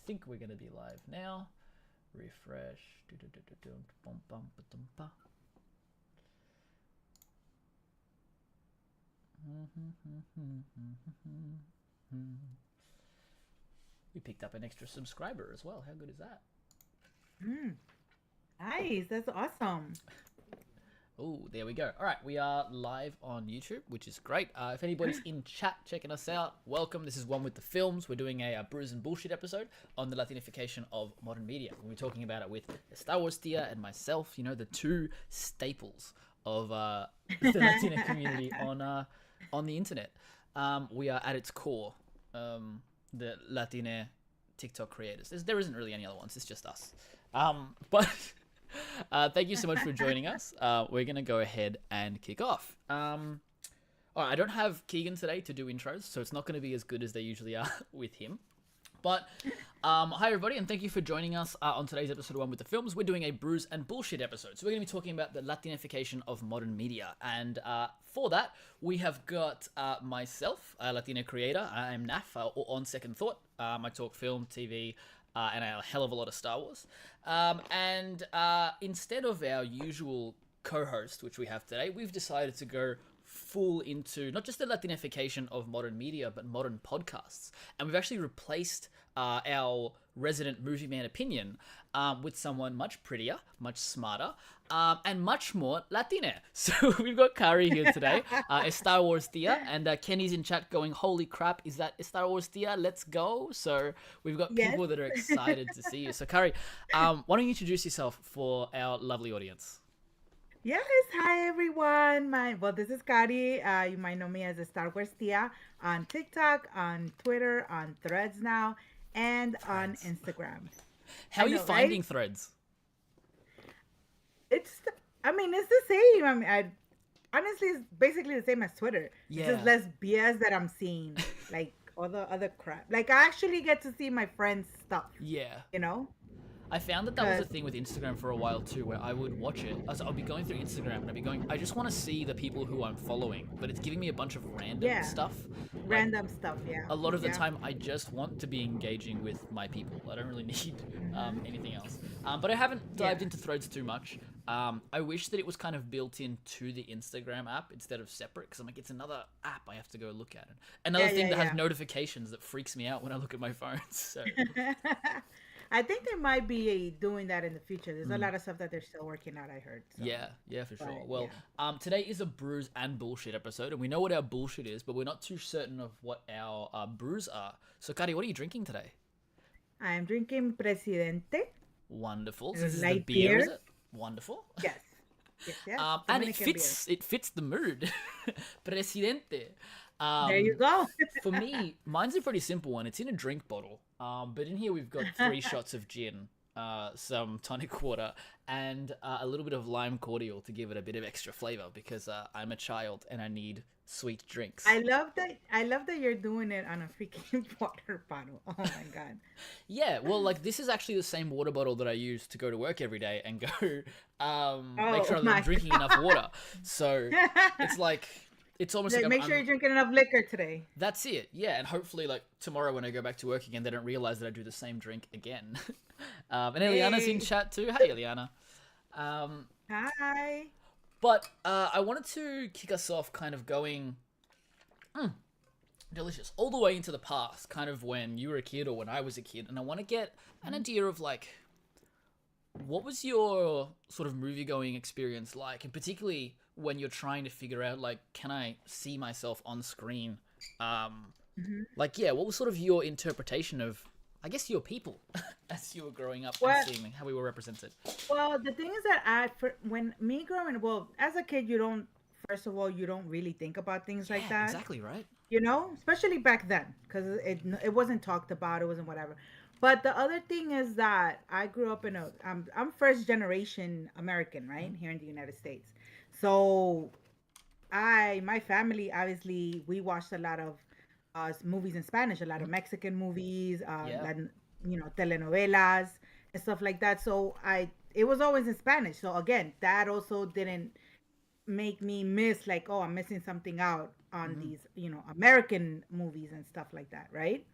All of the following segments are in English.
think we're going to be live now. Refresh. We picked up an extra subscriber as well. How good is that? Nice. That's awesome. Oh, there we go. All right, we are live on YouTube, which is great. If anybody's in chat checking us out, welcome. This is One with the Films. We're doing a Brews and Bullshit episode on the Latinification of modern media. We're talking about it with Star Wars Tia and myself, you know, the two staples of the Latina community on the internet. We are at its core the Latine TikTok creators. There isn't really any other ones. It's just us. But thank you so much for joining us. We're going to go ahead and kick off. All right, I don't have Keegan today to do intros, so it's not going to be as good as they usually are with him. But hi, everybody, and thank you for joining us on today's episode of One with the Films. We're doing a Brews and Bullshit episode. So we're going to be talking about the Latinification of modern media. And for that, we have got myself, a Latina creator. I'm Naf, or On Second Thought. I talk film, TV, and a hell of a lot of Star Wars. And instead of our usual co-host, which we have today, we've decided to go full into not just the Latinification of modern media, but modern podcasts. And we've actually replaced our resident movie man opinion with someone much prettier, much smarter, and much more Latina. So we've got Kari here today, a Star Wars Tia, and Kenny's in chat going, holy crap, is that a Star Wars Tia? Let's go. So we've got people that are excited to see you. So Kari, why don't you introduce yourself for our lovely audience? Yes, hi everyone. This is Kari. You might know me as a Star Wars Tia on TikTok, on Twitter, on Threads now, and on Instagram. How are you finding Threads? It's the same. Honestly, it's basically the same as Twitter. Yeah. It's just less BS that I'm seeing, like all the other crap. Like I actually get to see my friends' stuff. Yeah. You know. I found that was a thing with Instagram for a while too, where I would watch it. I'll be going through Instagram and I'd be going, I just want to see the people who I'm following, but it's giving me a bunch of random stuff. Random stuff, yeah. A lot of the time, I just want to be engaging with my people. I don't really need anything else. But I haven't dived into Threads too much. I wish that it was kind of built into the Instagram app instead of separate, because I'm like, it's another app I have to go look at. Another thing that has notifications that freaks me out when I look at my phone. So. I think they might be doing that in the future. There's a lot of stuff that they're still working out, I heard. So. Yeah, for sure. Well, today is a Brews and Bullshit episode, and we know what our bullshit is, but we're not too certain of what our brews are. So, Kari, what are you drinking today? I am drinking Presidente. Wonderful. So this is the beer, is it? Wonderful. Yes. And it fits the mood. Presidente. There you go. For me, mine's a pretty simple one. It's in a drink bottle. But in here we've got 3 shots of gin, some tonic water, and a little bit of lime cordial to give it a bit of extra flavor, because I'm a child and I need sweet drinks. I love that you're doing it on a freaking water bottle. Oh my god. Yeah, well, like this is actually the same water bottle that I use to go to work every day and go make sure I'm drinking enough water. So it's like it's almost like make sure you're drinking enough liquor today. That's it, yeah. And hopefully, like tomorrow when I go back to work again, they don't realize that I do the same drink again. And Eliana's in chat too. Hey, Eliana. Hi. But I wanted to kick us off, kind of going, delicious, all the way into the past, kind of when you were a kid or when I was a kid, and I want to get an idea of like, what was your sort of movie going experience like, and particularly when you're trying to figure out, like, can I see myself on screen? Like, yeah, what was sort of your interpretation of, I guess, your people as you were growing up and seeing how we were represented? Well, the thing is that when me growing, as a kid, you don't really think about things like that. Exactly, right? You know, especially back then, because it wasn't talked about, it wasn't whatever. But the other thing is that I grew up I'm first generation American, right? Here in the United States. So my family, obviously, we watched a lot of movies in Spanish, a lot of Mexican movies, telenovelas and stuff like that. So it was always in Spanish. So again, that also didn't make me miss, like, oh, I'm missing something out on these, American movies and stuff like that, right?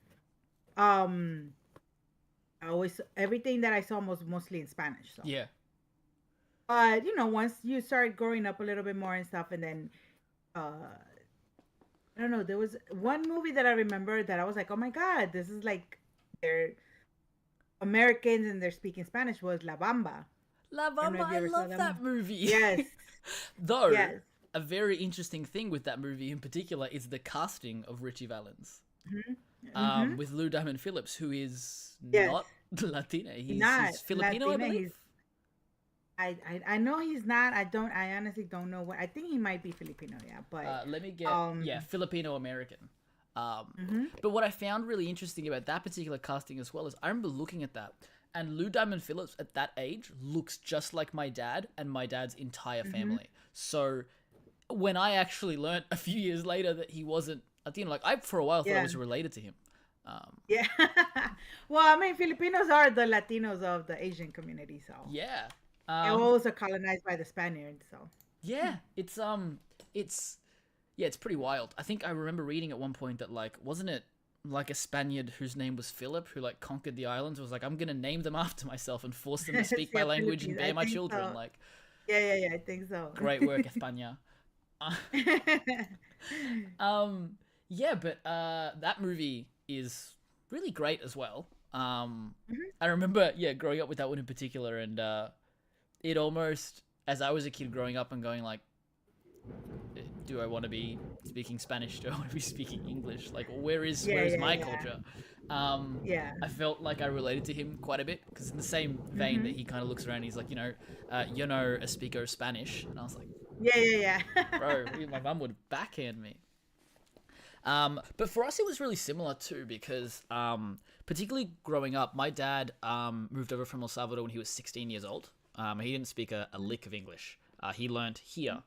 I always everything that I saw was mostly in Spanish. So, Yeah. but once you start growing up a little bit more and stuff, and then I don't know, there was one movie that I remember that I was like, oh my god, this is like they're Americans and they're speaking Spanish. Was La Bamba. La I don't know Bamba, if you I ever saw love that that movie. movie. Yes, Though, yes, a very interesting thing with that movie in particular is the casting of Richie Valens. mm-hmm. With Lou Diamond Phillips, who is Yes. not Latina. Not He's Filipino, I Latina. believe. I know he's not. I honestly don't know what. I think he might be Filipino. Yeah, but Let me get um, Filipino American. mm-hmm. But what I found really interesting about that particular casting as well is I remember looking at that, and Lou Diamond Phillips at that age looks just like my dad and my dad's entire family. So when I actually learned a few years later that he wasn't Latino, like I for a while thought I Yeah, was related to him. yeah. Well, I mean, Filipinos are the Latinos of the Asian community, so Yeah. they were also colonized by the Spaniards. So Yeah, it's yeah, it's pretty wild. I think I remember reading at one point that like wasn't it like a Spaniard whose name was Philip who like conquered the islands was like I'm gonna name them after myself and force them to speak my yeah, language and Philippines. I bear my think children. so. Like Yeah. I think so. great work, España. Um, yeah, but that movie is really great as well. I remember growing up with that one in particular, and it almost as I was a kid growing up and going like, do I want to be speaking Spanish? Do I want to be speaking English? Like, where is my culture? Yeah. I felt like I related to him quite a bit because in the same vein that he kind of looks around, he's like, you know, a speaker of Spanish, and I was like, Yeah. bro, my mum would backhand me. But for us, it was really similar too because, particularly growing up, my dad moved over from El Salvador when he was 16 years old. He didn't speak a lick of English. He learned here.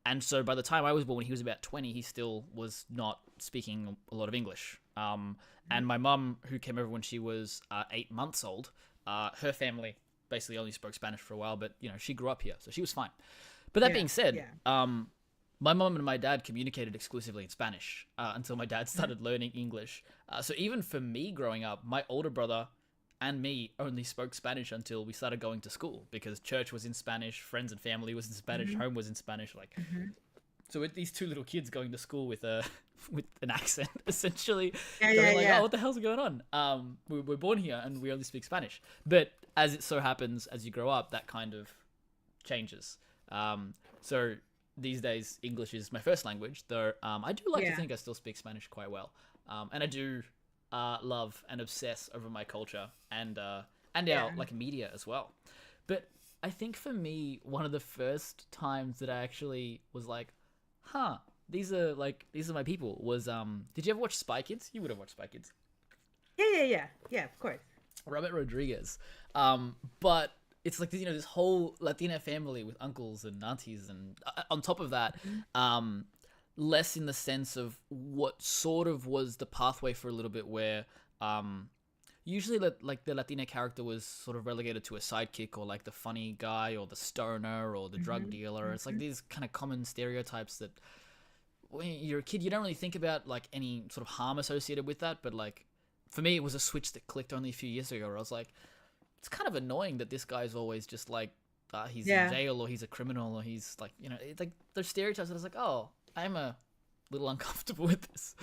And so by the time I was born, he was about 20. He still was not speaking a lot of English. And my mum, who came over when she was 8 months old, her family basically only spoke Spanish for a while, but she grew up here, so she was fine. But that being said, my mum and my dad communicated exclusively in Spanish until my dad started learning English. So even for me growing up, my older brother and me only spoke Spanish until we started going to school because church was in Spanish, friends and family was in Spanish, home was in Spanish. Like, so with these two little kids going to school with with an accent, essentially, oh, what the hell's going on? We're born here and we only speak Spanish. But as it so happens, as you grow up, that kind of changes. So these days, English is my first language, though I do like to think I still speak Spanish quite well. And I do love and obsess over my culture and our like media as well. But I think for me, one of the first times that I actually was like, these are my people was did you ever watch Spy Kids? You would have watched Spy Kids. Yeah, of course. Robert Rodriguez. But it's like this whole Latina family with uncles and aunties, and on top of that, less in the sense of what sort of was the pathway for a little bit where usually like the Latina character was sort of relegated to a sidekick or like the funny guy or the stoner or the drug dealer. It's like these kind of common stereotypes that when you're a kid you don't really think about like any sort of harm associated with that, but like for me it was a switch that clicked only a few years ago where I was like, it's kind of annoying that this guy's always just like he's in jail or he's a criminal or he's like it's like those stereotypes that I was like, oh, I'm a little uncomfortable with this.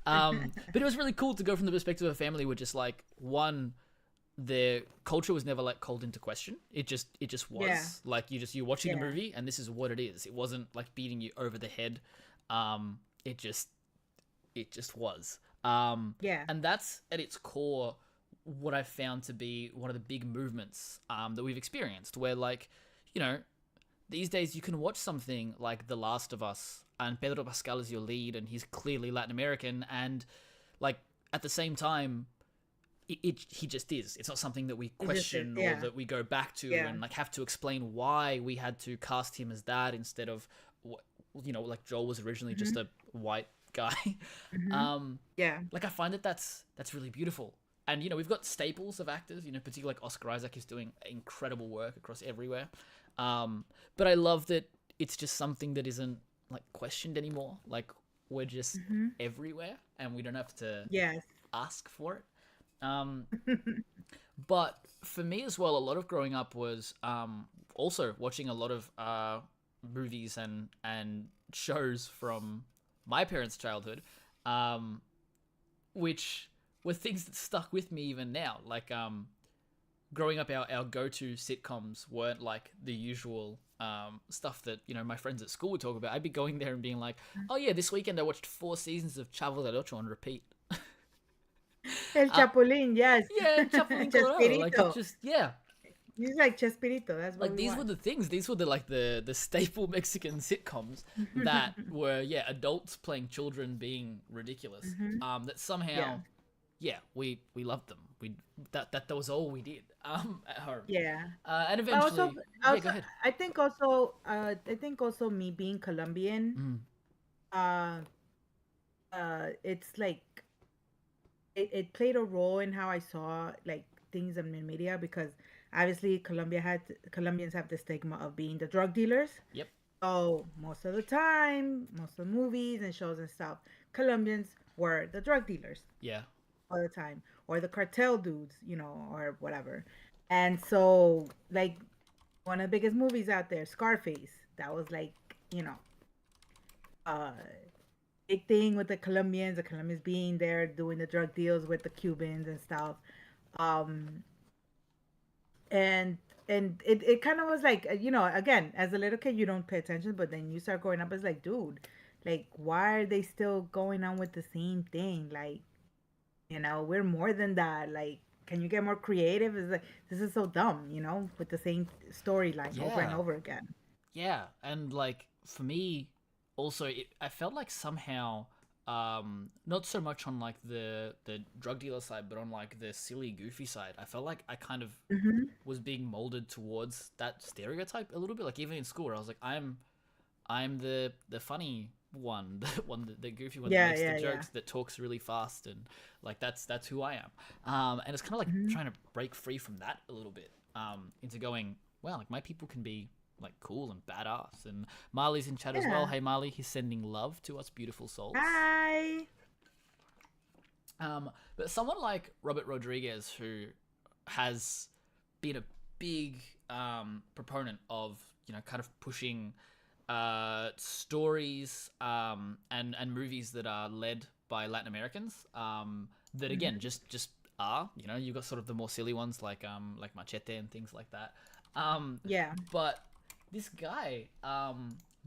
But it was really cool to go from the perspective of a family where just like one, their culture was never like called into question. It just was like you're watching a movie and this is what it is. It wasn't like beating you over the head. It just was. And that's at its core what I found to be one of the big movements that we've experienced where like, these days you can watch something like The Last of Us and Pedro Pascal is your lead and he's clearly Latin American and like at the same time he just is. It's not something that we question or that we go back to and like have to explain why we had to cast him as that instead of like Joel was originally just a white guy. Like I find that's really beautiful. And we've got staples of actors, particularly like Oscar Isaac is doing incredible work across everywhere. But I love that it's just something that isn't like questioned anymore. Like we're just everywhere and we don't have to ask for it. Um, but for me as well, a lot of growing up was also watching a lot of movies and shows from my parents' childhood, um, which were things that stuck with me even now. Like growing up, our go-to sitcoms weren't like the usual stuff that my friends at school would talk about. I'd be going there and being like, "Oh yeah, this weekend I watched 4 seasons of Chavo del Ocho on repeat." El uh, Chapulín, yes. yeah, Chapulín Colorado. Like it Chespirito. just yeah, He's like Chespirito. That's what like we these were watch. the things. These were the like the staple Mexican sitcoms that were adults playing children being ridiculous. That Yeah. somehow we loved them. We that was all we did at home. Yeah. And Also, eventually, yeah, go also, ahead. I think also me being Colombian, Mm, uh, it's like it played a role in how I saw like things in the media because obviously Colombians have the stigma of being the drug dealers. yep. So most of the time, most of the movies and shows and stuff, Colombians were the drug dealers Yeah. all the time, or the cartel dudes, or whatever. And so, like, one of the biggest movies out there, Scarface, that was like, you know, uh, big thing with the Colombians being there doing the drug deals with the Cubans and stuff. Um, and it kind of was like, again, as a little kid, you don't pay attention, but then you start growing up, it's like, dude, like, why are they still going on with the same thing? Like, we're more than that. Like, can you get more creative? It's like, this is so dumb, with the same storyline over and Yeah. over again. Yeah, and like for me, also I felt like somehow, not so much on like the drug dealer side, but on like the silly, goofy side. I felt like I kind of Hmm. was being molded towards that stereotype a little bit. Like even in school, where I was like, I'm the funny one, the one the goofy one that Yeah, makes the yeah, yeah. jokes, that talks really fast, and like that's who I am. And it's kind of like Hmm. trying to break free from that a little bit, into going, well, like my people can be like cool and badass. And Marley's in chat as well. Yeah. Hey Marley, he's sending love to us beautiful souls. Hi. But someone like Robert Rodriguez, who has been a big proponent of kind of pushing stories and movies that are led by Latin Americans, that again Hmm. just are, you've got sort of the more silly ones like Machete and things like that. Yeah. But this guy,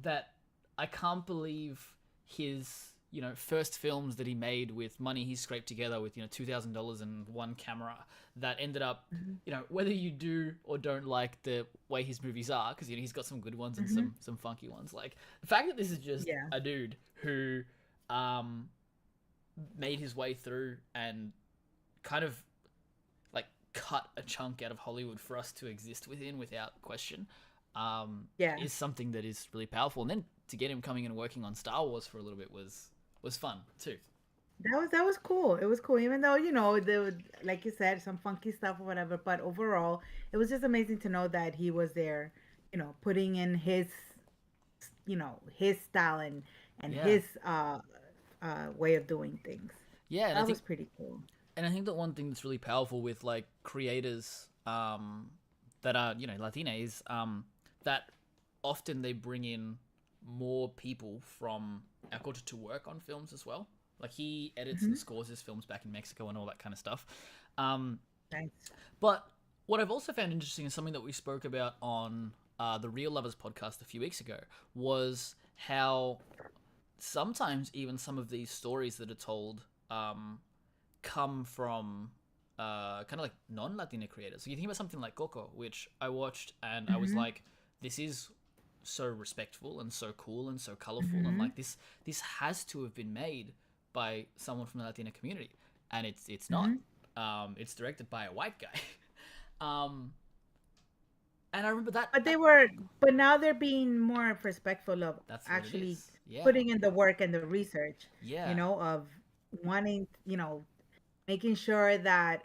that I can't believe his first films that he made with money he scraped together with $2,000 and one camera, that ended up, Hmm. whether you do or don't like the way his movies are, because he's got some good ones and Hmm. some funky ones. Like the fact that this is just Yeah. a dude who um made his way through and kind of like cut a chunk out of Hollywood for us to exist within without question, Yeah. is something that is really powerful. And then to get him coming and working on Star Wars for a little bit was fun too. That was cool. It was cool, even though there was, like you said, some funky stuff or whatever. But overall, it was just amazing to know that he was there, putting in his style and Yeah, his way of doing things. yeah, That was pretty cool. and I think that one thing that's really powerful with like creators, that are Latina, is that often they bring in more people from our culture to work on films as well. Like he edits and Hmm. scores his films back in Mexico and all that kind of stuff. Um, Nice. but what I've also found interesting is something that we spoke about on the Real Lovers podcast a few weeks ago, was how sometimes even some of these stories that are told, come from kind of like non-Latina creators. So you think about something like Coco, which I watched and I was Hmm. like, this is so respectful and so cool and so colorful, and Hmm. like this has to have been made by someone from the Latina community, and it's not. Hmm. It's directed by a white guy. um, and I remember that, But that but now they're being more respectful of that's what it actually is. Yeah, putting in the work and the research, yeah. of wanting, making sure that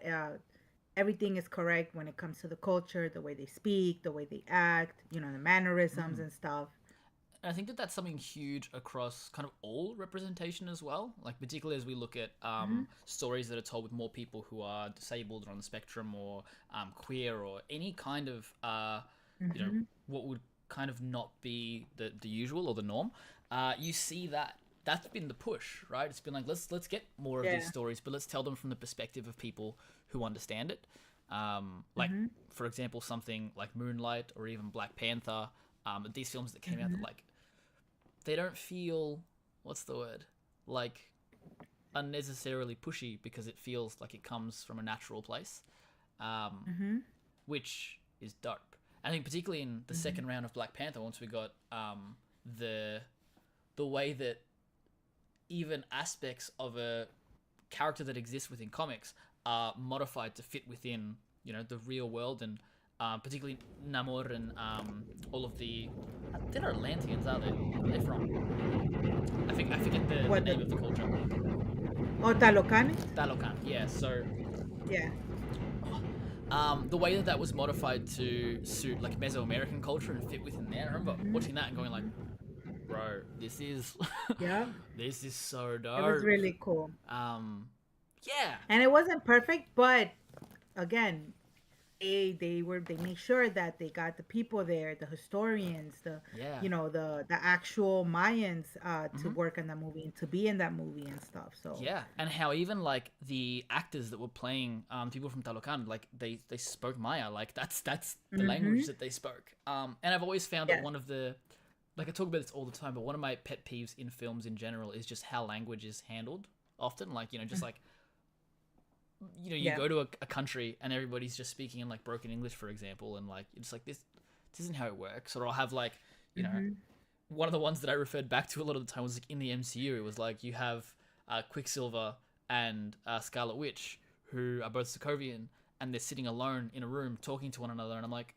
everything is correct when it comes to the culture, the way they speak, the way they act, the mannerisms Mm. and stuff. And I think that that's something huge across kind of all representation as well. Like particularly as we look at stories that are told with more people who are disabled or on the spectrum or queer or any kind of Mm-hmm. what would kind of not be the usual or the norm. You see that that's been the push, right? It's been like let's get more of these Yeah. stories, but let's tell them from the perspective of people who understand it. Like Mm-hmm. for example, something like Moonlight or even Black Panther. These films that came out that Mm-hmm. like they don't feel what's the word like unnecessarily pushy because it feels like it comes from a natural place, um, Mm-hmm. which is dope. I think particularly in the Mm-hmm. second round of Black Panther, once we got the the way that even aspects of a character that exists within comics are modified to fit within the real world and particularly Namor and all of the they're not Atlanteans, are they? Where are they from? I forget the What the name of the culture. Otalocane? Talocan, yeah. So Yeah. the way that that was modified to suit like Mesoamerican culture and fit within there. I remember Mm-hmm. watching that and going like, Mm-hmm. bro, this is Yeah. this is so It was dope. really cool. Um, yeah, And it wasn't perfect, but again, they made sure that they got the people there, the historians, yeah. the actual Mayans to hmm work on that movie and to be in that movie and stuff. So Yeah, and how even like the actors that were playing people from Talocan, like they spoke Maya, like that's the mm-hmm. language that they spoke. And I've always found that Yes. one of the like I talk about this all the time, but one of my pet peeves in films in general is just how language is handled. Often, like just like you Yeah. go to a country and everybody's just speaking in like broken English, for example, and like it's like this isn't how it works. Or I'll have like you know Mm-hmm. one of the ones that I referred back to a lot of the time was like in the MCU. It was like you have Quicksilver and Scarlet Witch, who are both Sokovian, and they're sitting alone in a room talking to one another, and I'm like,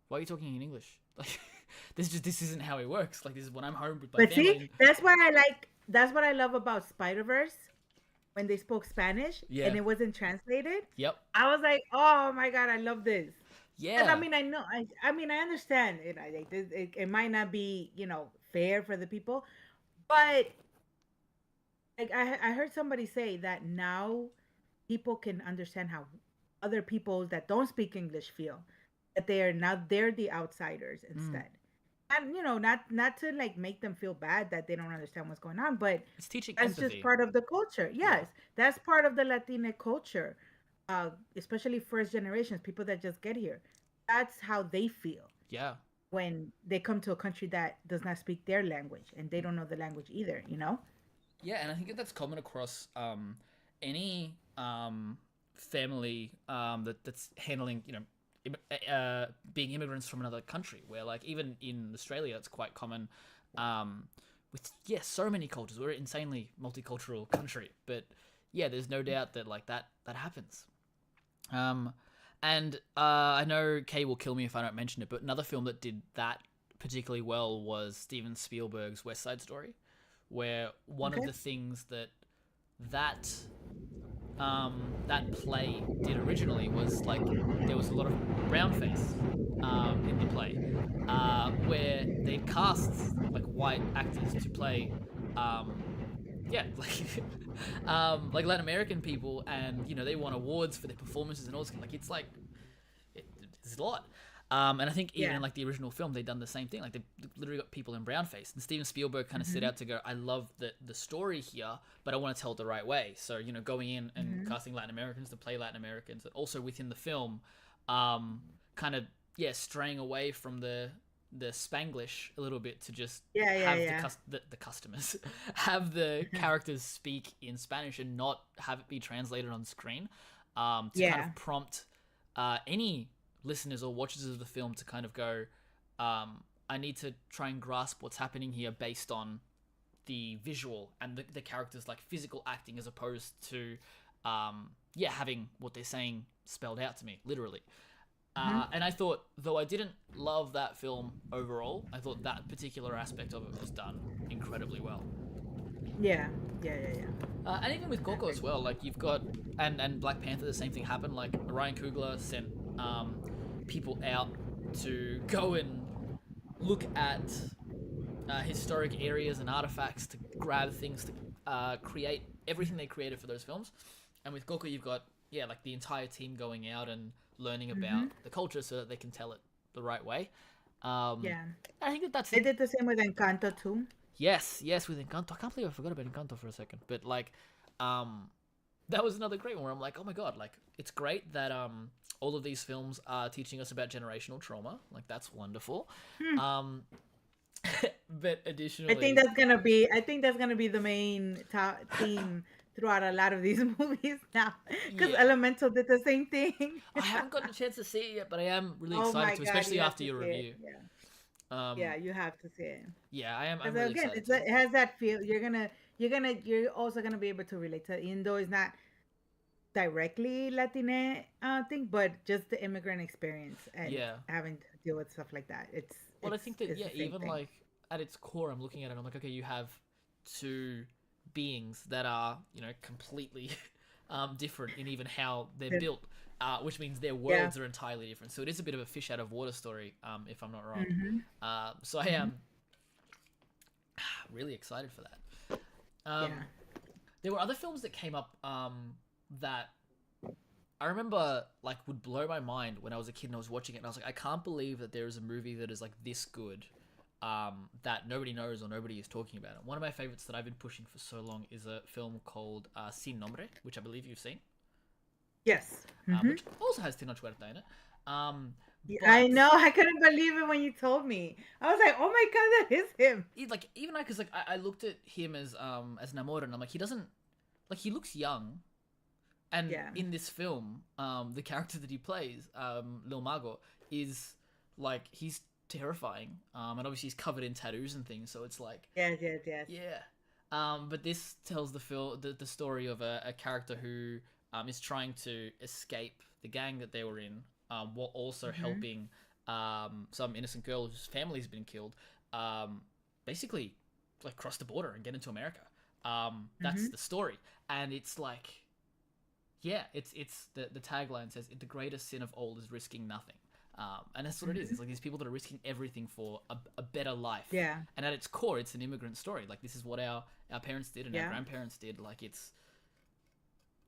why are you talking in English? Like, this isn't how it works. Like, this is when I'm home with my But see, family. that's what I like. That's what I love about Spider Verse when they spoke Spanish Yeah. and it wasn't translated. Yep. I was like, oh my god, I love this. Because I Yeah. mean, I know, I mean, I understand. It might not be, fair for the people, but like I heard somebody say that now people can understand how other people that don't speak English feel, that they are now they're the outsiders Mm. instead. And not to like make them feel bad that they don't understand what's going on, but It's teaching that's just empathy. part of the culture. Yeah. Yes, that's part of the Latina culture, especially first generations, people that just get here. That's how they feel Yeah. when they come to a country that does not speak their language and they don't know the language either. You know? Yeah, and I think that that's common across any family that's handling being immigrants from another country. Where like even in Australia, it's quite common. With so many cultures. We're an insanely multicultural country, but yeah, there's no doubt that like that happens. Um, and I know Kay will kill me if I don't mention it, but another film that did that particularly well was Steven Spielberg's West Side Story, where one of Okay. the things that that play did originally was like there was a lot of brown face in the play, where they cast like white actors to play um, yeah, like Latin American people, and they won awards for their performances and all this. Like it's like it's a lot. And I think even Yeah. in like the original film, they'd done the same thing. Like they literally got people in brown face. And Steven Spielberg kind of set Mm-hmm. out to go, I love the story here, but I want to tell it the right way. So going in and Mm-hmm. casting Latin Americans to play Latin Americans, and also within the film, kind of straying away from the Spanglish a little bit to just Yeah. Yeah. have Yeah. the customers have the characters speak in Spanish and not have it be translated on screen, to kind Yeah. of prompt any listeners or watchers of the film to kind of go, I need to try and grasp what's happening here based on the visual and the characters like physical acting as opposed to having what they're saying spelled out to me literally. Mm-hmm. And I thought, though I didn't love that film overall, I thought that particular aspect of it was done incredibly well. Yeah. Yeah. Yeah. Yeah. And even with Coco as well, like you've got and Black Panther, the same thing happened. Like Ryan Coogler sent people out to go and look at historic areas and artifacts to grab things to create everything they created for those films. And with Coco, you've got like the entire team going out and learning about the culture so that they can tell it the right way. Yeah. I think that's They did the same with Encanto too. yes, with Encanto. I can't believe I forgot about Encanto for a second. But like, that was another great one where I'm like, oh my god, like it's great that all of these films are teaching us about generational trauma. Like that's wonderful. But additionally, I think that's gonna be the main theme throughout a lot of these movies now, because yeah, Elemental did the same thing. I haven't gotten a chance to see it yet, but I am really Oh excited my to, god, especially you have after to your see it. review. Yeah, Um, yeah, you have to see it. yeah, I am. I'm Because really again, excited to. it has that feel. You're also gonna be able to relate to it, even though it's not directly Latine thing, but just the immigrant experience and Yeah. having to deal with stuff like that. Well, I think that It's the same even thing. like at its core, I'm looking at it. I'm like, okay, you have two beings that are completely different in even how they're Yeah. built, which means their Yeah. worlds are entirely different. So it is a bit of a fish out of water story, if I'm not wrong. Hmm. So I Hmm. am really excited for that. Yeah. There were other films that came up that I remember like would blow my mind when I was a kid and I was watching it and I was like, I can't believe that there is a movie that is like this good, that nobody knows or nobody is talking about it. One of my favorites that I've been pushing for so long is a film called Sin Nombre, which I believe you've seen, Yes. Hmm. which also has Tenoch Huerta in it. Um, I but know. I couldn't believe it when you told me. I was like, "Oh my god, that is him." like even I, because like I looked at him as Namor and I'm like, he doesn't like he looks young. And Yeah. in this film, the character that he plays, Lil Mago, is like he's terrifying. And obviously he's covered in tattoos and things, so it's like, Yes. Yes. Yes. yeah. But this tells the story of a character who is trying to escape the gang that they were in, while also Hmm. helping some innocent girl whose family's been killed, basically like cross the border and get into America. That's Hmm. the story, and it's like yeah, it's the tagline says the greatest sin of all is risking nothing, and that's what it is. Hmm. It's like these people that are risking everything for a better life, Yeah. and at its core, it's an immigrant story. Like this is what our parents did and our Yeah. grandparents did. Like it's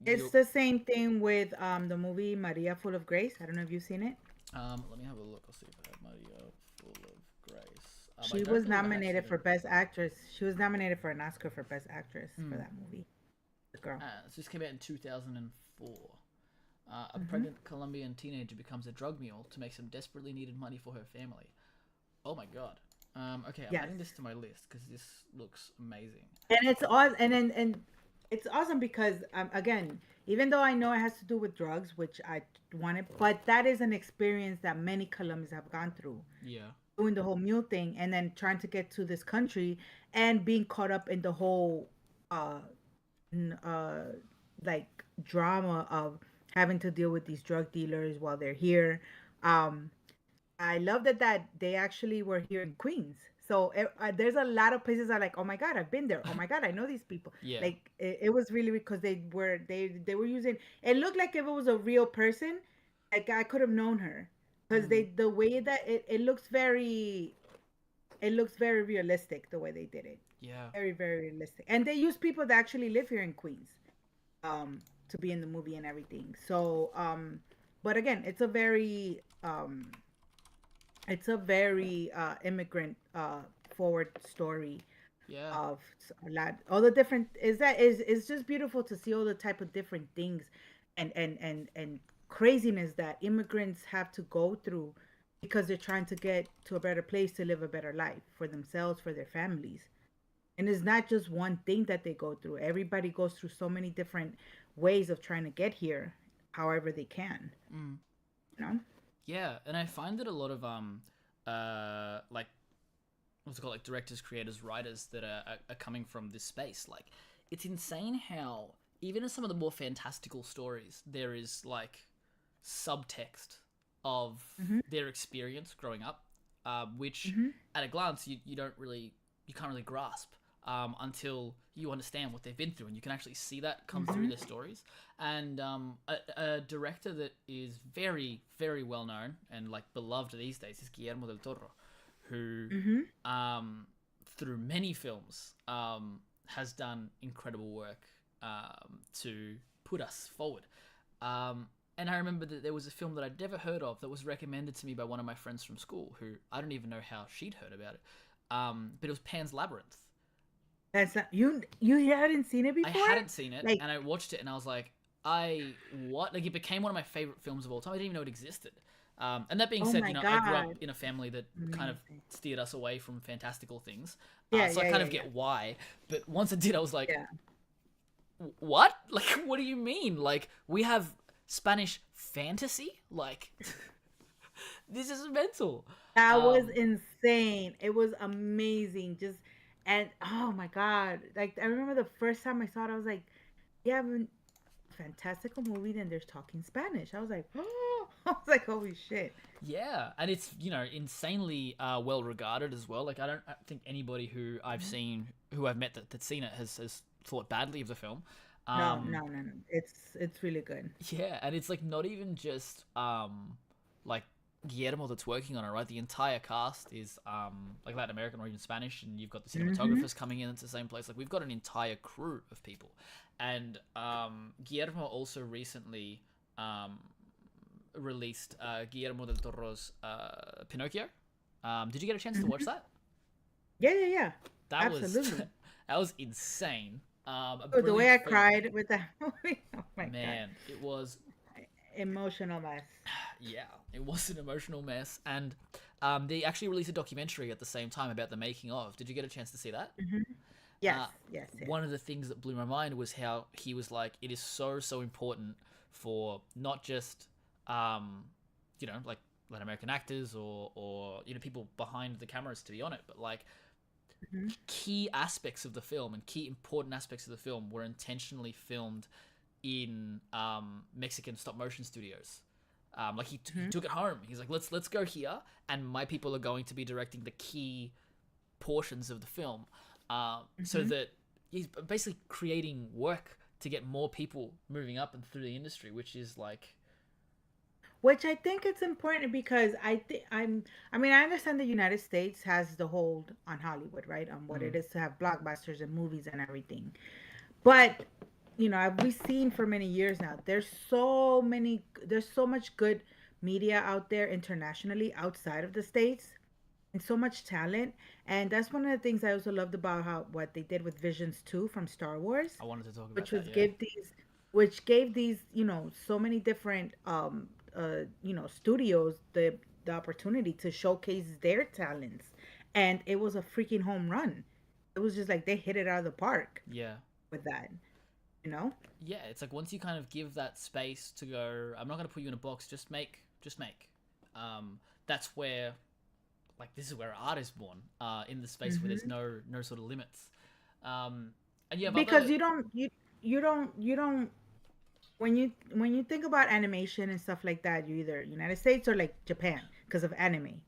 It's you. the same thing with the movie Maria Full of Grace. I don't know if you've seen it. Let me have a look. I'll see if I have Maria Full of Grace. I She don't was believe I have seen nominated it. for Best Actress. She was nominated for an Oscar for Best Actress for Mm. that movie. The girl. So this came out in 2004. A Hmm. pregnant Colombian teenager becomes a drug mule to make some desperately needed money for her family. Oh my god. Okay, I'm Yes. adding this to my list because this looks amazing. And it's awesome, and it's awesome because again, even though I know it has to do with drugs, which I wanted, but that is an experience that many Colombians have gone through, Yeah. doing the whole mule thing, and then trying to get to this country and being caught up in the whole uh n- uh like drama of having to deal with these drug dealers while they're here. Um, I love that they actually were here in Queens. So there's a lot of places I like. Oh my god, I've been there. Oh my god, I know these people. Yeah. Like it was really because they were using. It looked like if it was a real person, like I could have known her because Mm. the way that it looks very realistic the way they did it. Yeah. Very realistic, and they use people that actually live here in Queens, to be in the movie and everything. So but again, it's a very immigrant forward story Yeah. of a lot all the different is that is it's just beautiful to see all the type of different things and craziness that immigrants have to go through because they're trying to get to a better place to live a better life for themselves, for their families. And it's not just one thing that they go through. Everybody goes through so many different ways of trying to get here however they can, Mm. you know. Yeah. And I find that a lot of like what's it called, like directors, creators, writers that are coming from this space. Like it's insane how even in some of the more fantastical stories there is like subtext of Hmm. their experience growing up, which Hmm. at a glance you can't really grasp, until you understand what they've been through and you can actually see that come through Hmm. their stories. And a director that is very well known and like beloved these days is Guillermo del Toro, who Hmm. um, through many films, has done incredible work to put us forward. And I remember that there was a film that I'd never heard of that was recommended to me by one of my friends from school, who I don't even know how she'd heard about it. But it was Pan's Labyrinth. That's not you. You hadn't seen it I before. hadn't seen it, Like, and I watched it, and I was like, what? Like, it became one of my favorite films of all time. I didn't even know it existed. And that being oh said, my I grew up god. in a family that kind of Amazing. steered us away from fantastical things. Yeah, So I yeah, kind yeah, of yeah. get why. But once I did, I was like, Yeah. what? Like, what do you mean? Like, we have Spanish fantasy? Like, this is mental. That was Um, insane. It was amazing. Just and oh my god. Like I remember the first time I saw it, I was like, yeah, fantastical movie, then there's talking Spanish. I was like, oh, I was like, holy shit. yeah, and it's, insanely well regarded as well. Like, I think anybody who I've seen, who I've met that's seen it has thought badly of the film. No, Um, no, no, no. It's really good. yeah, and it's like not even just like Guillermo that's working on it, right? The entire cast is like Latin American or even Spanish, and you've got the Hmm. cinematographers coming in. It's the same place. Like, we've got an entire crew of people, and Guillermo also recently um released Guillermo del Toro's Pinocchio. Did you get a chance to watch Hmm. that? Yeah, yeah, yeah. That was Absolutely. that was insane. A Oh, the way brilliant I film, cried with that movie. Oh my god. man. It was, Emotional mess. yeah, it was an emotional mess, and they actually released a documentary at the same time about the making of. Did you get a chance to see that? Hmm. Yes, Uh, yes, yes. One of the things that blew my mind was how he was like, it is so important for not just like Latin American actors or people behind the cameras to be on it, but like Hmm. key aspects of the film and key important aspects of the film were intentionally filmed in Mexican stop motion studios. Like, he Hmm. took it home. He's like, let's go here, and my people are going to be directing the key portions of the film, so Hmm. that he's basically creating work to get more people moving up and through the industry, which is like, Which I think it's important because I think I mean I understand the United States has the hold on Hollywood, right? On what mm, it is to have blockbusters and movies and everything. But we've seen for many years now. There's so much good media out there internationally outside of the states, and so much talent. And that's one of the things I also loved about how what they did with Visions 2 from Star Wars, I wanted to talk about which that. was Yeah, gave these so many different studios the opportunity to showcase their talents, and it was a freaking home run. It was just like they hit it out of the park yeah, with that, you know. yeah. It's like, once you kind of give that space to go, I'm not going to put you in a box. Just make. That's where, like, this is where art is born. In the space where there's Hmm. no sort of limits. And you have Because other, you don't when you think about animation and stuff like that, you either United States or like Japan because of anime.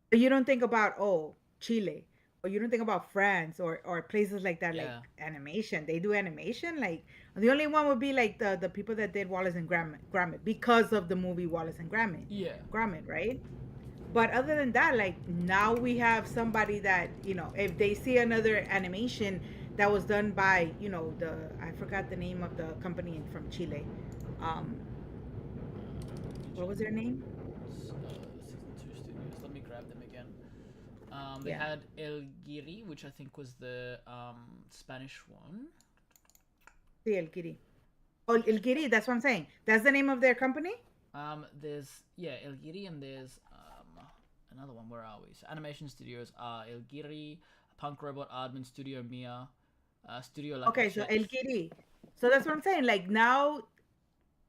But you don't think about, oh, Chile, or you don't think about France or places like that, like yeah, animation. They do animation. Like the only one would be like the people that did Wallace and Gromit because of the movie Wallace and Gromit, yeah, right? But other than that, like now we have somebody that if they see another animation that was done by the I forgot the name of the company from Chile. Um, Let me what check was the their name? names. Season 2 studios. Let me grab them again. They Yeah, had El Giri, which I think was the Spanish one. sí, El Kiri. Oh, El Kiri. That's what I'm saying. That's the name of their company. There's, yeah, El Giri, and there's another one. Where are we? So animation studios are El Giri, Punk Robot, Aardman, Studio Mia, Studio La Okay, so El Cachette. Kiri. So that's what I'm saying. Like now,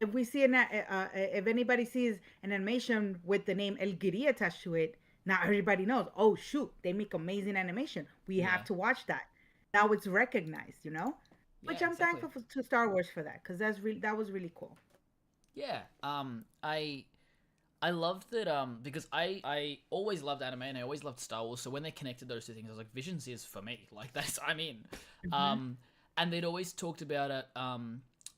if we see if anybody sees an animation with the name El Kiri attached to it, now everybody knows. Oh shoot, they make amazing animation. We Yeah, have to watch that. Now it's recognized, yeah, which I'm exactly. thankful to Star Wars for that because that was really cool. Yeah. I loved that, because I always loved anime and I always loved Star Wars. So when they connected those two things, I was like, Visions is for me. Like, that's, I'm in. Hmm. Um, and they'd always talked about it.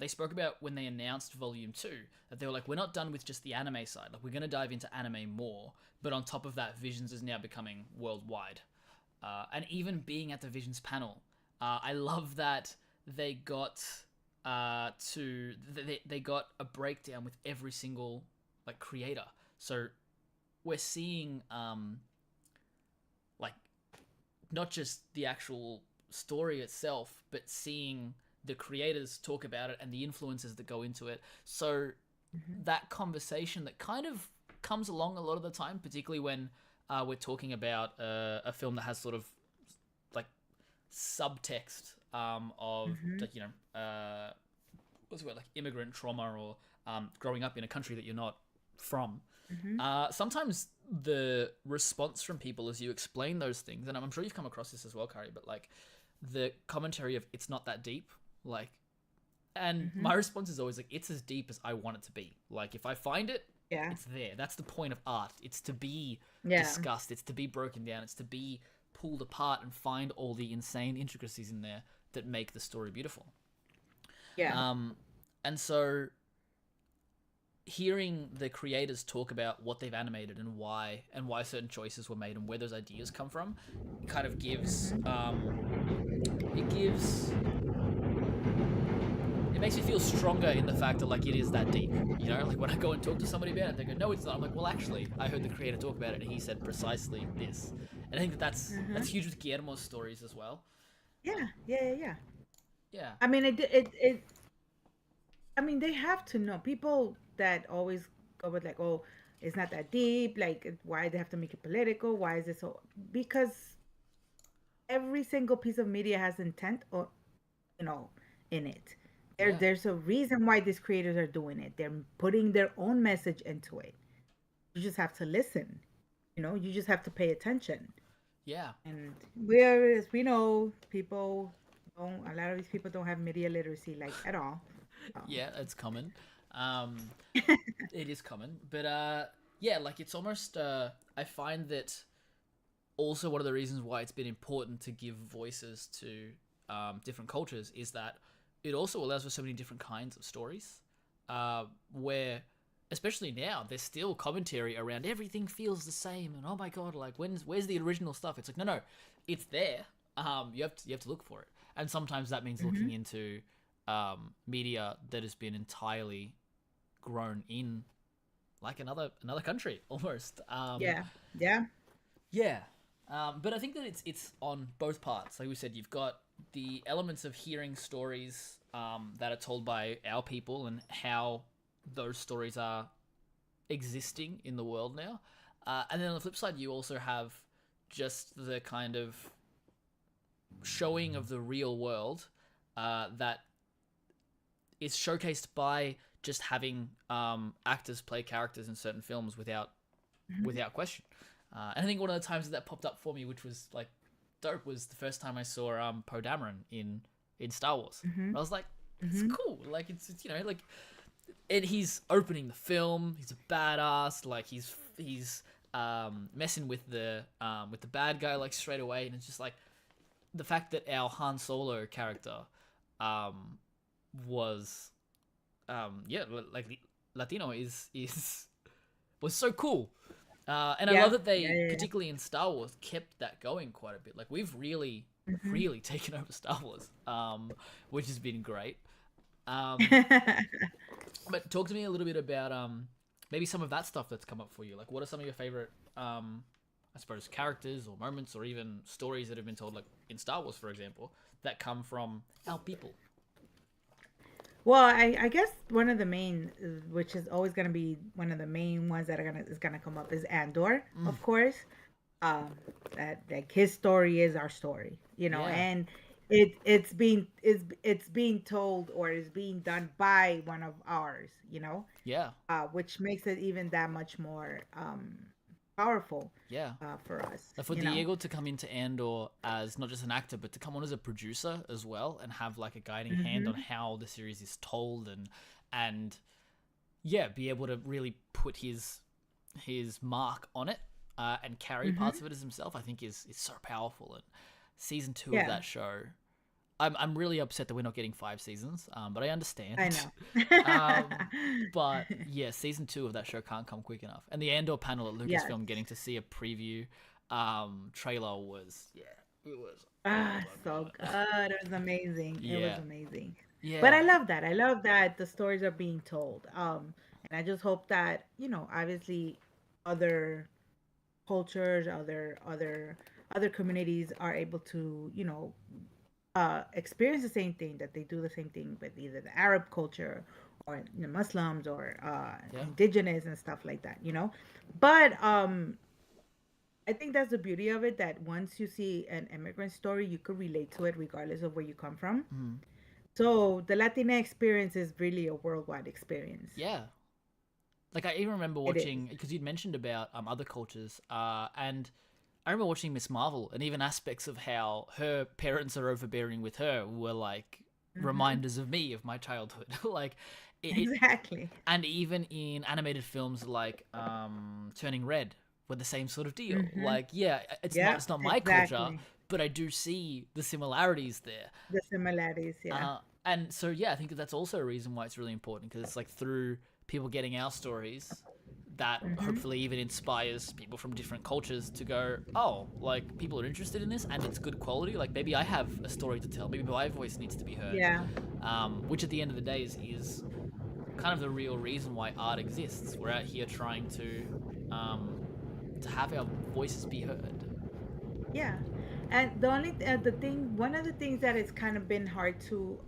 They spoke about when they announced Volume 2 that they were like, we're not done with just the anime side. Like, we're going to dive into anime more. But on top of that, Visions is now becoming worldwide. and even being at the Visions panel, I love that they got they got a breakdown with every single like creator. So we're seeing like not just the actual story itself, but seeing the creators talk about it and the influences that go into it. So that conversation that kind of comes along a lot of the time, particularly when we're talking about a film that has sort of like subtext of like, you know, what's the word, like immigrant trauma or growing up in a country that you're not from. Sometimes the response from people as you explain those things, and I'm sure you've come across this as well, Kari, but like the commentary of it's not that deep, like, and my response is always like, it's as deep as I want it to be. Like if I find it, Yeah. it's there. That's the point of art. It's to be Yeah. discussed. It's to be broken down. It's to be pulled apart and find all the insane intricacies in there that make the story beautiful. Yeah. And so hearing the creators talk about what they've animated and why certain choices were made and where those ideas come from kind of gives it makes me feel stronger in the fact that like it is that deep, you know, like when I go and talk to somebody about it, they go, no, it's not. I'm like, well, actually, I heard the creator talk about it and he said precisely this. And I think that's huge with Guillermo's stories as well. Yeah. Yeah. Yeah. I mean, it I mean, they have to know. People that always go with like, oh, it's not that deep. Like, why they have to make it political? Why is it so? Because every single piece of media has intent, or you know, in it. Yeah. There's a reason why these creators are doing it. They're putting their own message into it. You just have to listen. You know, you just have to pay attention. Yeah. And as we know, people don't. A lot of these people don't have media literacy, like at all. Yeah, it's common. It is common, but yeah, like it's almost. I find that also one of the reasons why it's been important to give voices to different cultures is that it also allows for so many different kinds of stories. Where, especially now, there's still commentary around everything feels the same, and oh my god, like where's the original stuff? It's like no, it's there. You have to look for it, and sometimes that means looking into media that has been entirely grown in like another country almost. Yeah. Yeah. Yeah. But I think that it's on both parts. Like we said, you've got the elements of hearing stories that are told by our people and how those stories are existing in the world now. And then on the flip side, you also have just the kind of showing of the real world that is showcased by just having actors play characters in certain films without question. And I think one of the times that popped up for me, which was like dope, was the first time I saw Poe Dameron in Star Wars. I was like, it's cool. Like it's you know like, and he's opening the film. He's a badass. Like he's messing with the bad guy like straight away, and it's just like the fact that our Han Solo character was like Latino is was so cool. And I love that they, particularly in Star Wars, kept that going quite a bit. Like we've really taken over Star Wars, which has been great. But talk to me a little bit about maybe some of that stuff that's come up for you. Like, what are some of your favorite, I suppose, characters or moments or even stories that have been told, like in Star Wars, for example, that come from our people? Well, I guess one of the main, which is always going to be one of the main ones that is gonna come up, is Andor, of course. That like his story is our story, you know, Yeah. and it's being told or is being done by one of ours, you know, Yeah. which makes it even that much more powerful Yeah. for us, Like for you know. Diego to come into Andor as not just an actor, but to come on as a producer as well and have like a guiding hand on how the series is told and yeah, be able to really put his mark on it and carry parts of it as himself, I think is so powerful. And season 2 of that show, I'm really upset that we're not getting 5 seasons, but I understand. I know. But yeah, season 2 of that show can't come quick enough. And the Andor panel at Lucasfilm, getting to see a preview trailer was, yeah, it was, oh Ah, my so god. good. It was amazing. It was Yeah, amazing. But yeah, I love that. I love that the stories are being told. And I just hope that, obviously other cultures, other communities are able to, experience the same thing, that they do the same thing with either the Arab culture or the Muslims or yeah. indigenous and stuff like that, But I think that's the beauty of it, that once you see an immigrant story, you could relate to it regardless of where you come from. Mm. So the Latina experience is really a worldwide experience. Yeah. Like I even remember It is. watching, because you'd mentioned about other cultures, and I remember watching Miss Marvel, and even aspects of how her parents are overbearing with her were like Hmm. reminders of me of my childhood. Like it, Exactly. and even in animated films like Turning Red, were the same sort of deal. Hmm. Like, yeah, Yeah, it's not my culture, exactly. but I do see the similarities there. The similarities, yeah. And so yeah, I think that that's also a reason why it's really important, because it's like through people getting our stories that Hmm. hopefully even inspires people from different cultures to go, oh, like people are interested in this and it's good quality. Like maybe I have a story to tell. Maybe my voice needs to be heard. Yeah. Which at the end of the day is kind of the real reason why art exists. We're out here trying um, to have our voices be heard. Yeah. And the thing, one of the things that it's kind of been hard to,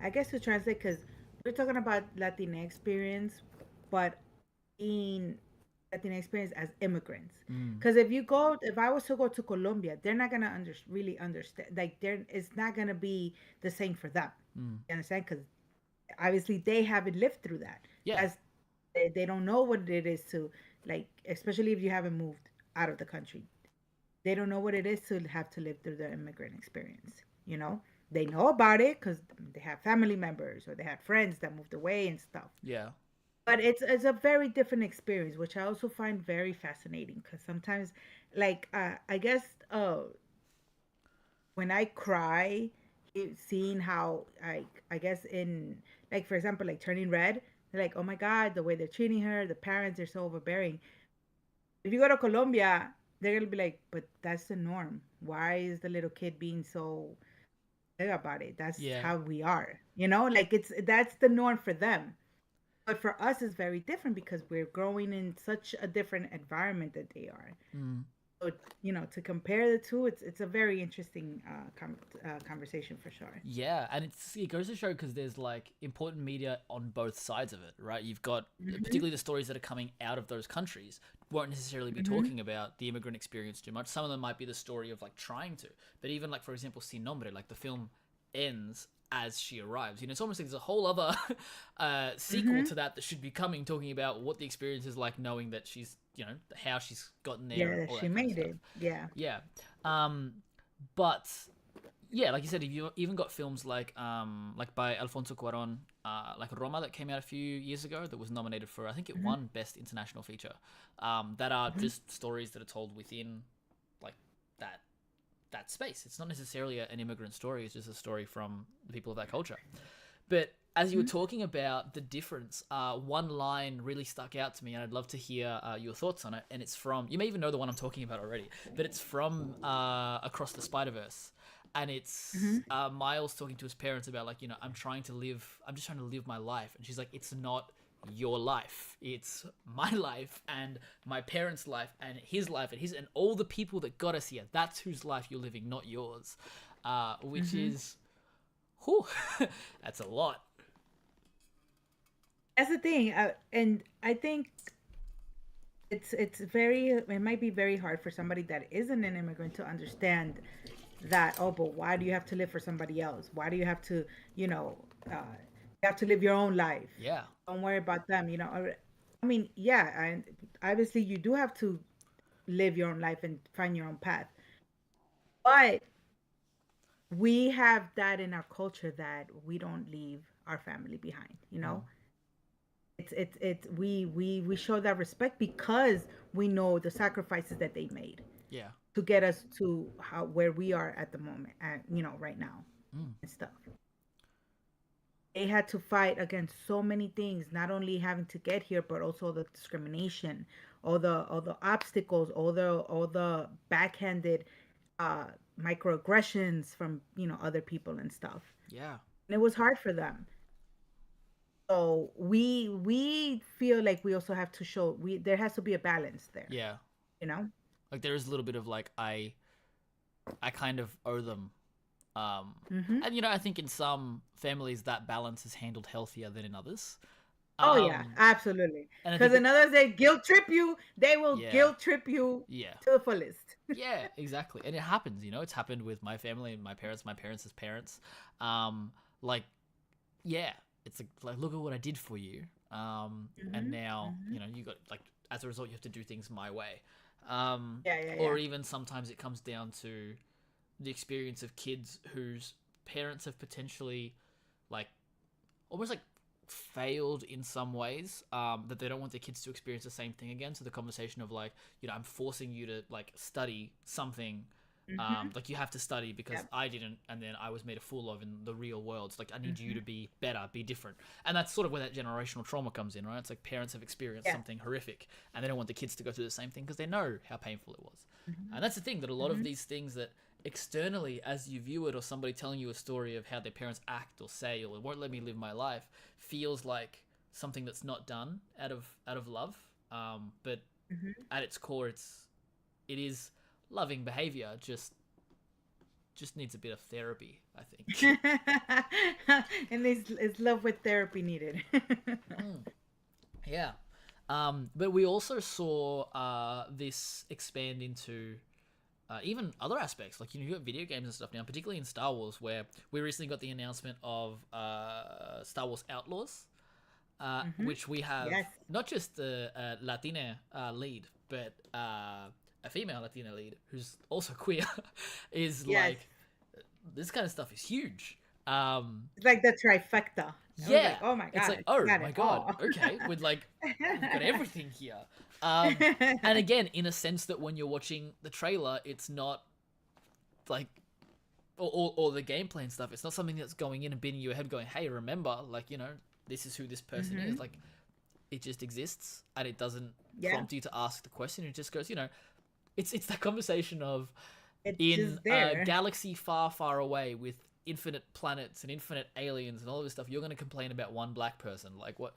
I guess, to translate, because we're talking about Latina experience, but in Latina experience as immigrants. Mm, Because if I was to go to Colombia, they're not gonna really understand. Like, it's not gonna be the same for them. mm. You understand? Because obviously they haven't lived through that. Yeah, That's they don't know what it is to, like, especially if you haven't moved out of the country. They don't know what it is to have to live through the immigrant experience. You know, they know about it because they have family members or they have friends that moved away and stuff. yeah, But it's a very different experience, which I also find very fascinating, because sometimes, like, I guess, when I cry, seeing how, I guess, in, like, for example, like Turning Red, they're like, oh my god, the way they're treating her, the parents are so overbearing. If you go to Colombia, they're gonna be like, but that's the norm. Why is the little kid being so big about it? That's yeah. how we are, like, that's the norm for them. But for us, it's very different because we're growing in such a different environment that they are. Mm. So, to compare the two, it's a very interesting conversation for sure. Yeah, and it goes to show, because there's like important media on both sides of it, right? You've got Hmm. particularly the stories that are coming out of those countries won't necessarily be Hmm. talking about the immigrant experience too much. Some of them might be the story of like trying to, but even like for example, Sin Nombre, like the film ends as she arrives. It's almost like there's a whole other sequel Hmm. to that that should be coming, talking about what the experience is like, knowing that she's how she's gotten there and Yeah, all she that kind of made stuff. it. Yeah. Yeah, um, but yeah, like you said, if you even got films like by Alfonso Cuarón, like Roma, that came out a few years ago, that was nominated for, I think it Hmm. won Best International Feature. That are Hmm. just stories that are told within like that that space. It's not necessarily an immigrant story. It's just a story from the people of that culture. But as you were Hmm. talking about the difference, one line really stuck out to me, and I'd love to hear your thoughts on it. And it's from, you may even know the one I'm talking about already, but it's from Across the Spider Verse, and it's Hmm. Miles talking to his parents about like, I'm just trying to live my life, and she's like, it's not your life, it's my life and my parents' life and his and all the people that got us here. That's whose life you're living, not yours. Which Hmm. is, whew, that's a lot. That's the thing, and I think it might be very hard for somebody that isn't an immigrant to understand that. Oh, but why do you have to live for somebody else? Why do you have to, you know you have to live your own life? Yeah. Don't worry about them. I mean, yeah, and obviously you do have to live your own life and find your own path, but we have that in our culture, that we don't leave our family behind. Mm. We show that respect because we know the sacrifices that they made Yeah. to get us to where we are at the moment, right now, Mm. and stuff. they had to fight against so many things, not only having to get here, but also the discrimination, all the obstacles, all the backhanded uh microaggressions from, other people and stuff. Yeah. And it was hard for them. So we feel like we also have to show, we there has to be a balance there, Yeah. you know? Like there is a little bit of like I kind of owe them. Mm-hmm. And I think in some families that balance is handled healthier than in others. Oh yeah, Um, absolutely. and I think Because that, in others they guilt trip you, they will yeah, guilt trip you yeah, to the fullest. yeah, exactly. And it happens. It's happened with my family and my parents' parents. Um, like, yeah, it's like look at what I did for you. And Mm-hmm. now Mm-hmm. you got like as a result you have to do things my way. Yeah, yeah, yeah. Or even sometimes it comes down to the experience of kids whose parents have potentially like almost like failed in some ways, that they don't want their kids to experience the same thing again. So the conversation of like, I'm forcing you to like study something, Mm-hmm. like you have to study because Yep. I didn't, and then I was made a fool of in the real world. It's like I need you Mm-hmm. to be better, be different, and that's sort of where that generational trauma comes in, right? It's like parents have experienced Yeah. something horrific, and they don't want the kids to go through the same thing because they know how painful it was. Mm-hmm. And that's the thing, that a lot of Mm-hmm. these things that externally as you view it, or somebody telling you a story of how their parents act or say or won't let me live my life, feels like something that's not done out of love, but Mm-hmm. at its core it is loving behavior, just needs a bit of therapy, I think. And is love with therapy needed? Mm, yeah. But we also saw this expand into even other aspects, like you got video games and stuff now, particularly in Star Wars, where we recently got the announcement of Star Wars Outlaws, Mm-hmm. which we have Yes. not just the Latina lead, but a female Latina lead who's also queer, is Yes. like this kind of stuff is huge. Um, It's like the trifecta. I was yeah, like, oh my it's god, like, you oh got my it god, all. okay, with like we've got everything here. And again, in a sense that when you're watching the trailer, it's not like or the gameplay and stuff. It's not something that's going in and beating your head, going, "Hey, remember, like this is who this person Mm-hmm. is." Like it just exists, and it doesn't Yeah. prompt you to ask the question. It just goes, it's that conversation of It's in just a there. galaxy far, far away with infinite planets and infinite aliens and all this stuff. You're going to complain about one black person, like what?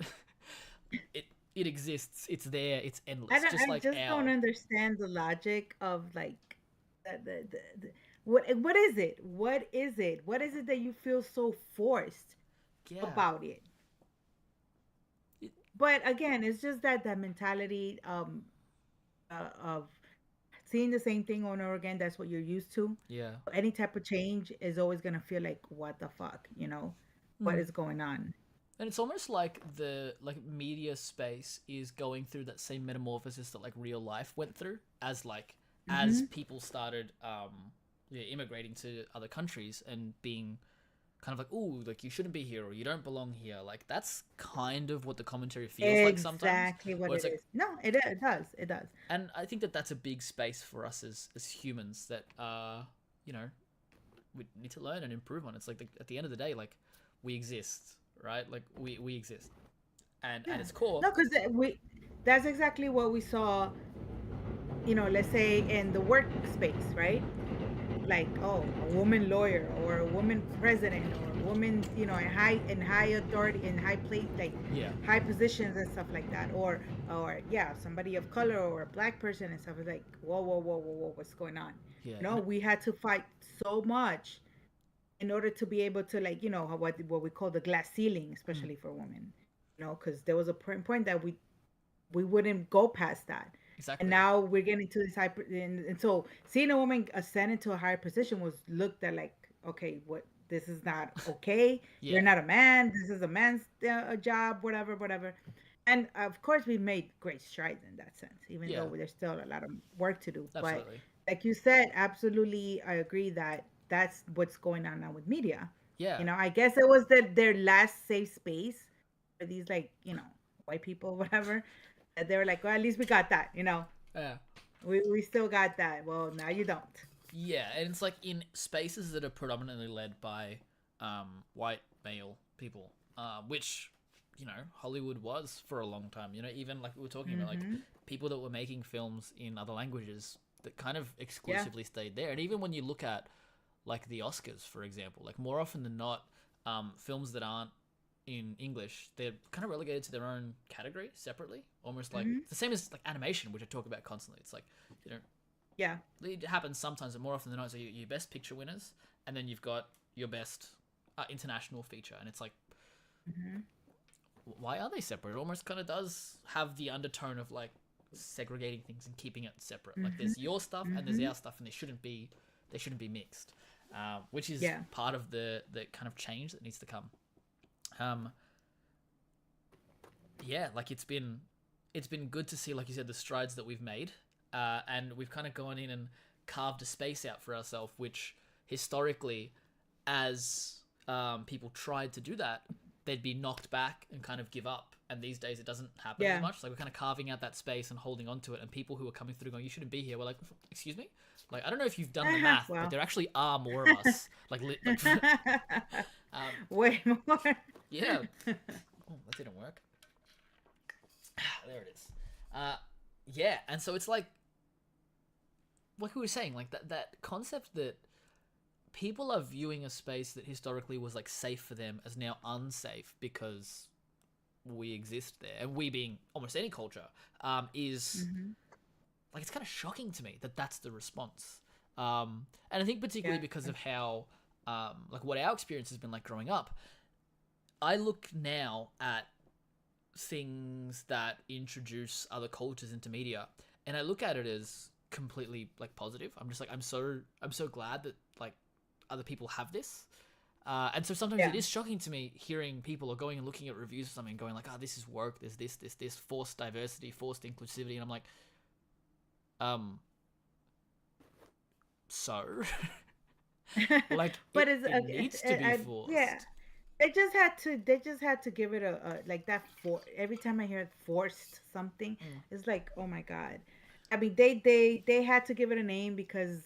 it it exists. It's there. It's I endless. don't. Just I like just don't our understand the logic of like what is it? What is it? What is it that you feel so forced yeah. about it? It, But again, it's just that mentality of seeing the same thing over and over again. That's what you're used to. yeah. Any type of change is always gonna feel like, what the fuck, what Hmm. is going on? And it's almost like the like media space is going through that same metamorphosis that like real life went through as Mm-hmm. people started yeah, immigrating to other countries and being kind of like, oh, like you shouldn't be here or you don't belong here. Like that's kind of what the commentary feels like sometimes, Exactly what where it's it like, is. No, it does. It does. and I think that that's a big space for us as humans that you know we need to learn and improve on. It's like at the end of the day, like we exist, right? Like we exist, and at Yeah. its core, No, because that's exactly what we saw, let's say in the workspace, right? Like, oh, a woman lawyer or a woman president or a woman, in high authority, in high place, like yeah, high positions and stuff like that, or yeah, somebody of color or a black person and stuff. It's like, whoa, whoa, whoa, whoa, whoa, what's going on? yeah, No, we had to fight so much in order to be able to, like, what we call the glass ceiling, mm, especially for women, because there was a point that we wouldn't go past that. And exactly, now we're getting to this hyper, and so seeing a woman ascend into a higher position was looked at like, okay, what, this is not okay. You're yeah, not a man. This is a man's job, whatever, whatever. And of course, we made great strides in that sense, even yeah, though there's still a lot of work to do. But absolutely, like you said, absolutely, I agree that that's what's going on now with media. yeah, I guess it was their last safe space for these, like, white people, whatever. That they were like, well, at least we got that. yeah. We still got that. Well, now you don't. Yeah, and it's like in spaces that are predominantly led by white male people. which, Hollywood was for a long time. Even like we were talking about, like Mm-hmm. people that were making films in other languages that kind of Yeah. exclusively stayed there. And even when you look at like the Oscars, for example, like more often than not, films that aren't in English, they're kind of relegated to their own category separately, almost like Mm-hmm. it's the same as like animation, which I talk about constantly. It's like, you know, Yeah. it happens sometimes, but more often than not, so your best picture winners, and then you've got your best international feature, and it's like, Mm-hmm. why are they separate? It almost kind of does have the undertone of like segregating things and keeping it separate. Like Mm-hmm. there's your stuff and there's Mm-hmm. our stuff, and they shouldn't be mixed, which is Yeah. part of the kind of change that needs to come. Um, yeah, like it's been good to see, like you said, the strides that we've made, and we've kind of gone in and carved a space out for ourselves, which historically, as people tried to do that, they'd be knocked back and kind of give up. And these days, it doesn't happen as Yeah. much. Like we're kind of carving out that space and holding on to it. And people who are coming through going, "You shouldn't be here." We're like, "Excuse me." Like I don't know if you've done the math, but Well. there actually are more of us. Um, Way more. yeah. Oh, that didn't work. There it is. Yeah, and so it's like we were saying, like that concept that people are viewing a space that historically was like safe for them as now unsafe because we exist there, and we being almost any culture, is Mm-hmm. like it's kind of shocking to me that that's the response. And I think particularly Yeah. because of how like what our experience has been like growing up. I look now at things that introduce other cultures into media, and I look at it as completely like positive. I'm just like I'm so glad that like other people have this. And so sometimes Yeah. it is shocking to me hearing people are going and looking at reviews of something and going like, "Oh, this is work. There's this forced diversity, forced inclusivity," and I'm like, so like But it needs to be yeah. forced. They just had to give it a like that for every time I hear it forced something, Mm. it's like, oh my God. I mean, they had to give it a name because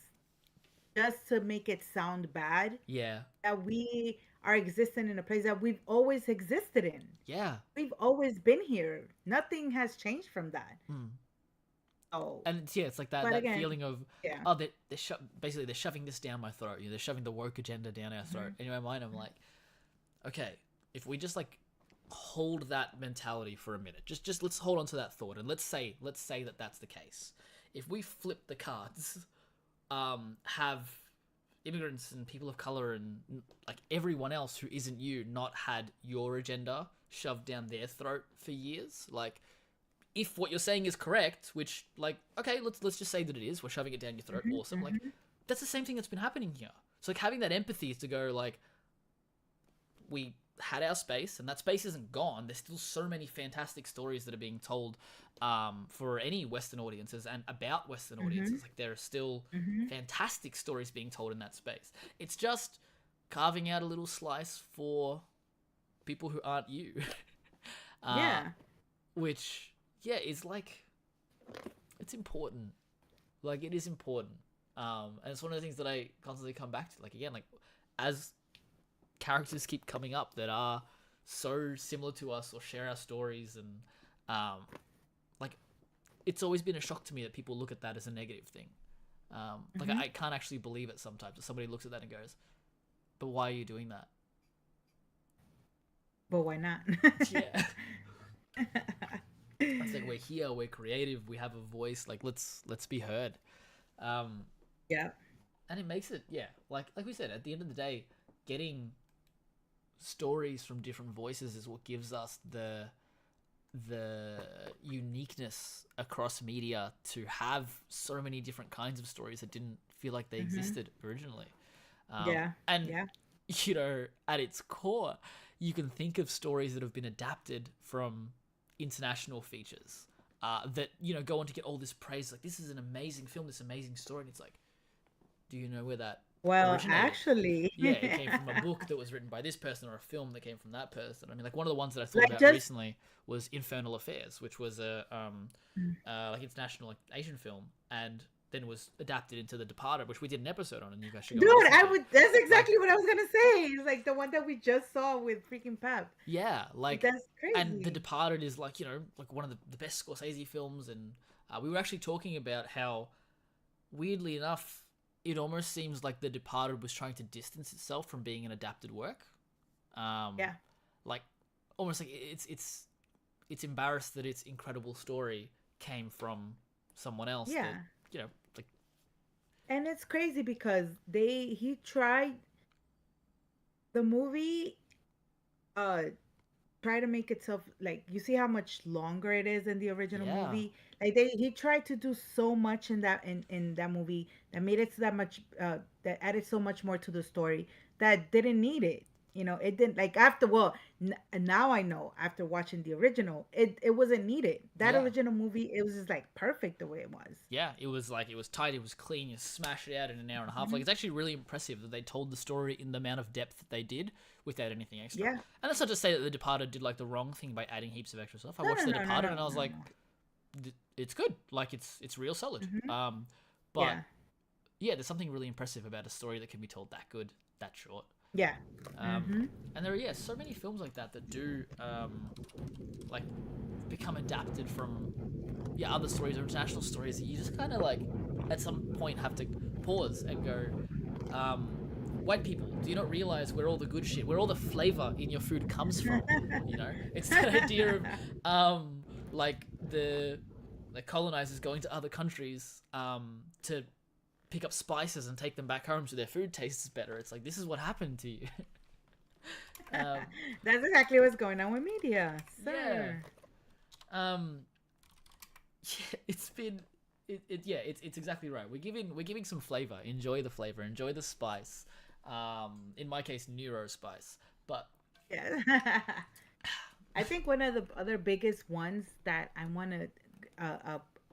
just to make it sound bad, Yeah, that we are existing in a place that we've always existed in. yeah. We've always been here. Nothing has changed from that. Mm. Oh, And it's like that but that again, feeling of, yeah. oh, basically they're shoving this down my throat. They're shoving the woke agenda down our throat. Mhm. And in my mind, I'm like, okay, if we just like hold that mentality for a minute, just let's hold on to that thought, and let's say that that's the case. If we flip the cards, have immigrants and people of color and like everyone else who isn't you not had your agenda shoved down their throat for years, like if what you're saying is correct, which like okay, let's just say that it is, we're shoving it down your throat, Mhm. awesome. Like that's the same thing that's been happening here. So like having that empathy is to go like we had our space and that space isn't gone. There's still so many fantastic stories that are being told for any Western audiences and about Western Mhm. audiences. Like there are still Mhm. fantastic stories being told in that space. It's just carving out a little slice for people who aren't you. uh, Yeah. which yeah is like it's important. Like it is important. And it's one of the things that I constantly come back to. Like again, like as characters keep coming up that are so similar to us or share our stories, and like it's always been a shock to me that people look at that as a negative thing. Like Mhm. I can't actually believe it sometimes that somebody looks at that and goes, "But why are you doing that?" But why not? Yeah, it's like we're here, we're creative, we have a voice. Like let's be heard. Um, Yeah. and it makes it like we said, at the end of the day, getting stories from different voices is what gives us the uniqueness across media to have so many different kinds of stories that didn't feel like they Mhm. existed originally. Yeah. And Yeah. at its core, you can think of stories that have been adapted from international features that go on to get all this praise. Like this is an amazing film, this amazing story, and it's like, do you know where that Well, originated? actually, Yeah, it came from a book that was written by this person or a film that came from that person. I mean, like one of the ones that I thought like about just recently was Infernal Affairs, which was a like international like Asian film, and then was adapted into The Departed, which we did an episode on, and you guys should Dude, go and listen I to. would. That's Like, exactly what I was gonna say. It's like the one that we just saw with freaking Pep. yeah, like, That's and The crazy. Departed is like, like one of the best Scorsese films, and we were actually talking about how, weirdly enough, it almost seems like The Departed was trying to distance itself from being an adapted work. Yeah. Like, almost like it's embarrassed that its incredible story came from someone else. That, Yeah. like, And it's crazy because he tried the movie uh try to make itself like you see how much longer it is in the original yeah, movie. Like he tried to do so much in that movie that made it so that much that added so much more to the story that didn't need it. It didn't like after now I know after watching the original it wasn't needed. That yeah. original movie it was just like perfect the way it was. Yeah, it was like, it was tight, it was clean, you smashed it out in an hour and a half. Like, Hmm. it's actually really impressive that they told the story in the amount of depth that they did without anything extra. Yeah. And that's not to say that The Departed did like the wrong thing by adding heaps of extra stuff. I No, watched no, The no, no, Departed no, and I was no, like, no. it's good. Like, it's real solid. Hmm. But Yeah. yeah, there's something really impressive about a story that can be told that good, that short. Yeah. Um, Hmm. and there are, yeah, so many films like that do like become adapted from, yeah, other stories or international stories that you just kind of like at some point have to pause and go, um, white people, do you not realize where all the good shit, where all the flavor in your food comes from? It's that idea of like the colonizers going to other countries to pick up spices and take them back home so their food tastes better. It's like, this is what happened to you. um, That's exactly what's going on with media, yeah. sir. Um, yeah, it's been yeah, it's exactly right. We're giving some flavor. Enjoy the flavor. Enjoy the spice. In my case, neuro spice. But Yeah. I think one of the other biggest ones that I want to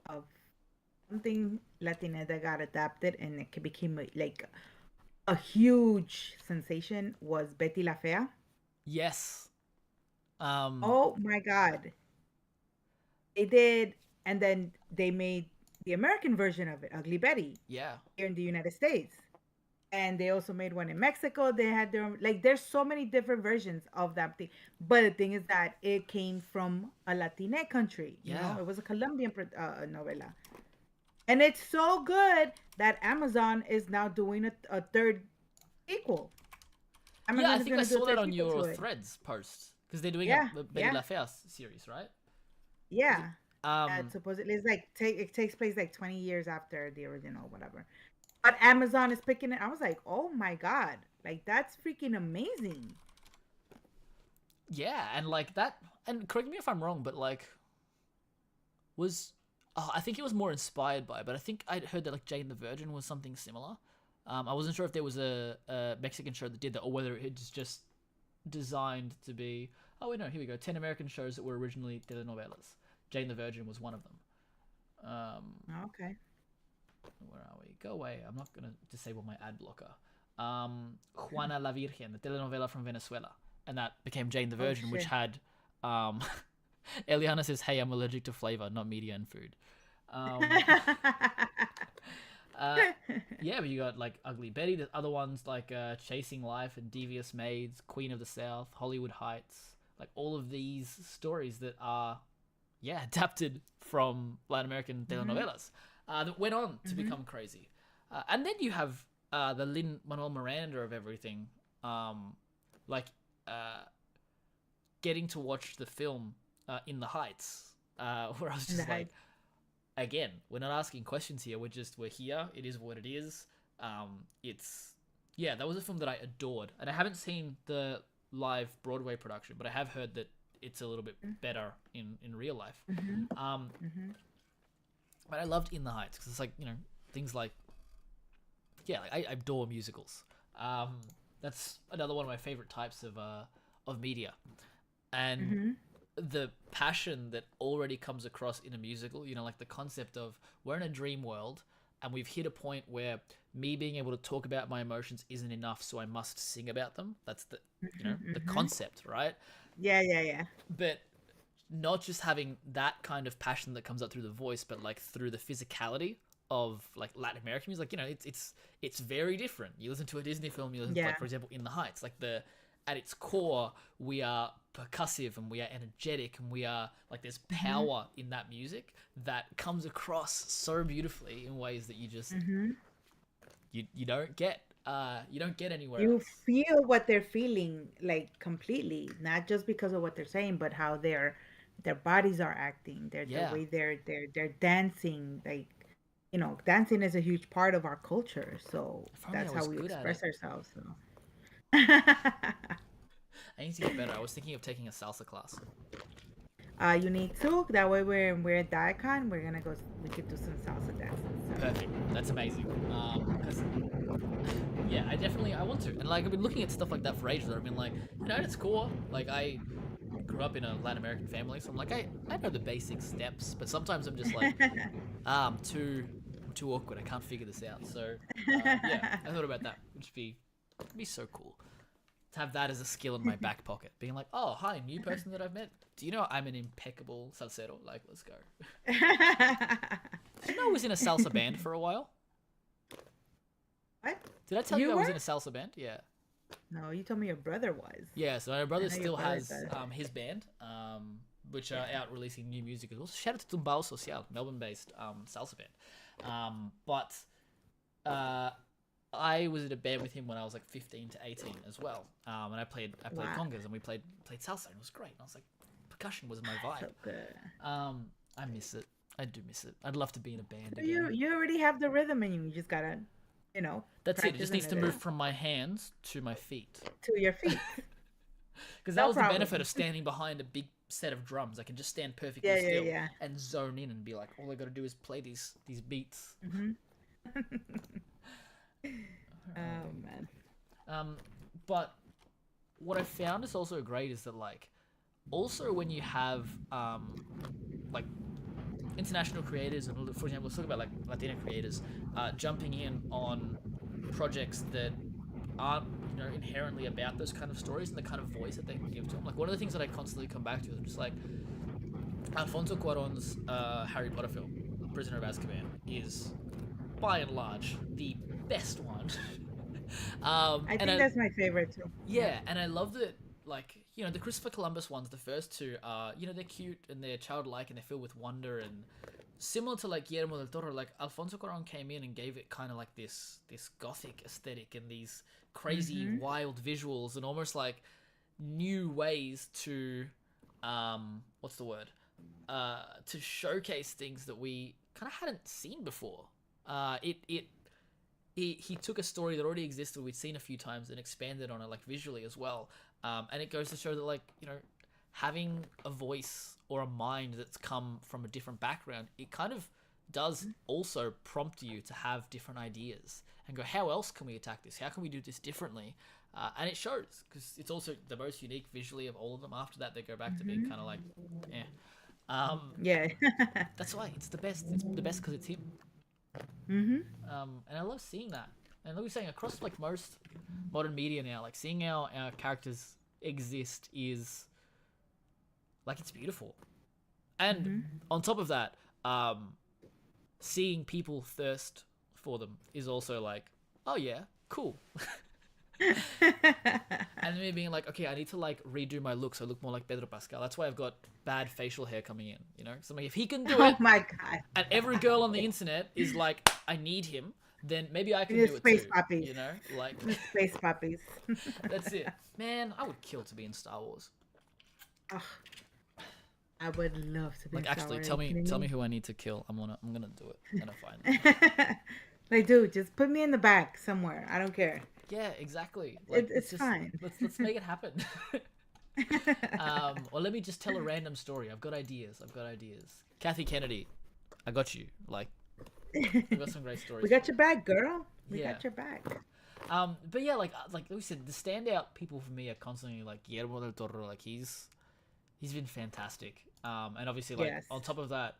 of something Latina that got adapted and became like a huge sensation was Betty La Fea. yes, um, Oh my God. They did, and then they made the American version of it, Ugly Betty, yeah, here in the United States. And they also made one in Mexico. They had their own, like, there's so many different versions of that thing. But the thing is that it came from a Latine country, yeah, it was a Colombian novela. And it's so good that Amazon is now doing a third sequel. yeah. I Amazon is think going I to do a saw that third on sequel your to it. Threads post because they're doing Yeah, a Betty yeah, La Fea series, right? Is it? yeah. Um, Supposedly it's like it takes place like 20 years after the original, whatever. But Amazon is picking it. I was like, oh my God. Like, that's freaking amazing. yeah, and like that. And correct me if I'm wrong, but like, was I think it was more inspired by, but I think I'd heard that like Jane the Virgin was something similar. I wasn't sure if there was a Mexican show that did that, or whether it's just designed to be. Oh wait, no, here we go. 10 American shows that were originally telenovelas. Jane the Virgin was one of them. Okay. Where are we? Go away. I'm not gonna disable my ad blocker. Juana la Virgen, the telenovela from Venezuela, and that became Jane the Oh Virgin, which shit. had um, Eliana says, "Hey, I'm allergic to flavor, not media and food." Um, uh, yeah, but you got like Ugly Betty. There's other ones like Chasing Life and Devious Maids, Queen of the South, Hollywood Heights. Like all of these stories that are, yeah, adapted from Latin American Hmm. telenovelas that went on to Hmm. become crazy. And then you have the Lin Manuel Miranda of everything, um, like uh, getting to watch the film In the Heights, where I was And the just like, heights. again, we're not asking questions here. We're here. It is what it is. It's yeah, that was a film that I adored, and I haven't seen the live Broadway production, but I have heard that it's a little bit better in real life. Hmm. Um, Hmm. but I loved In the Heights because it's like things like yeah, like I adore musicals. Um, that's another one of my favorite types of media, and Hmm. the passion that already comes across in a musical, like the concept of we're in a dream world and we've hit a point where me being able to talk about my emotions isn't enough, so I must sing about them. That's the Hmm. concept, right? Yeah, yeah, yeah. But not just having that kind of passion that comes up through the voice, but like through the physicality of like Latin American music, like, you know, it's very different. You listen to a Disney film, you listen to, Yeah. like, for example, In the Heights, like at its core, we are percussive and we are energetic and we are like, there's power in that music that comes across so beautifully in ways that you just you don't get anywhere You else. feel what they're feeling, like, completely, not just because of what they're saying, but how their bodies are acting, the Yeah, way they're dancing. Like, dancing is a huge part of our culture, so if only I that's how was we good at it. express ourselves. So I need to get better. I was thinking of taking a salsa class. you need to. That way, we're at Daikon. We're gonna go. We could do some salsa dances. So. Perfect. That's amazing. Because yeah, I want to. And like, I've been looking at stuff like that for ages. I've been like, at its core, like, I grew up in a Latin American family, so I'm like, I know the basic steps, but sometimes I'm just like, I'm too awkward. I can't figure this out. So yeah, I thought about that, which would be so cool to have that as a skill in my back pocket. Being like, oh, hi, new person that I've met. Do you know I'm an impeccable salsero? Like, let's go. Did you know I was in a salsa band for a while? What? Did I tell you You I was were? in a salsa band? Yeah. No, you told me your brother was. Yeah, so my I brother know your still brother has does. his band, which are out releasing new music as well. Shout out to Tumbao Social, Melbourne-based salsa band. But I was in a band with him when I was like 15 to 18 as well. And I played Wow. congas and we played salsa, and it was great. And I was like, percussion was my vibe. So good. I miss it. I do miss it. I'd love to be in a band So again. you already have the rhythm in you. You just gotta, That's it. It just practice needs to under move from my hands to my feet. to your feet. Because that No was the benefit problem. of standing behind a big set of drums. I can just stand perfectly Yeah, still yeah. and zone in and be like, all I got to do is play these beats. Hmm. Oh man. But what I found is also great is that, like, also when you have like international creators, and for example, let's talk about like Latina creators jumping in on projects that aren't, inherently about those kind of stories and the kind of voice that they can give to them. Like, one of the things that I constantly come back to is just like Alfonso Cuarón's Harry Potter film, Prisoner of Azkaban, is by and large the best one. I think that's my favorite too. Yeah, and I love that, like, the Christopher Columbus ones, the first two are, they're cute and they're childlike and they're filled with wonder, and similar to like Guillermo del Toro, like Alfonso Cuarón came in and gave it kind of like this gothic aesthetic and these crazy wild visuals and almost like new ways to what's the word? To showcase things that we kind of hadn't seen before. He took a story that already existed, we'd seen a few times, and expanded on it, like, visually as well. And it goes to show that, like, having a voice or a mind that's come from a different background, it kind of does also prompt you to have different ideas and go, how else can we attack this? How can we do this differently? And it shows, because it's also the most unique visually of all of them. After that, they go back to being kind of like, eh. Yeah. That's why it's the best. It's the best because it's him. Mhm. And I love seeing that. And like we're saying, across like most modern media now, like seeing our characters exist is like, it's beautiful. And on top of that, seeing people thirst for them is also like, oh yeah, cool. And me being like, okay, I need to like redo my look so I look more like Pedro Pascal. That's why I've got bad facial hair coming in, So I'm like, if he can do Oh it, my god. and every girl on the internet is like, I need him, then maybe I can The do it space too. puppies. Like, Space puppies. that's it. Man, I would kill to be in Star Wars. Ugh. I would love to be Like, in Star actually, Wars. tell me who I need to kill. I'm gonna do it. I'm gonna find them. Like, dude, just put me in the back somewhere. I don't care. Yeah, exactly. Like, It's fine. Let's make it happen. Or let me just tell a random story. I've got ideas. Kathy Kennedy, I got you. Like, I've got some great stories. We got your back, girl. We Yeah. got your back. But yeah, like we said, the standout people for me are constantly like Guillermo del Toro. Like, he's been fantastic. And obviously, like, Yes. on top of that,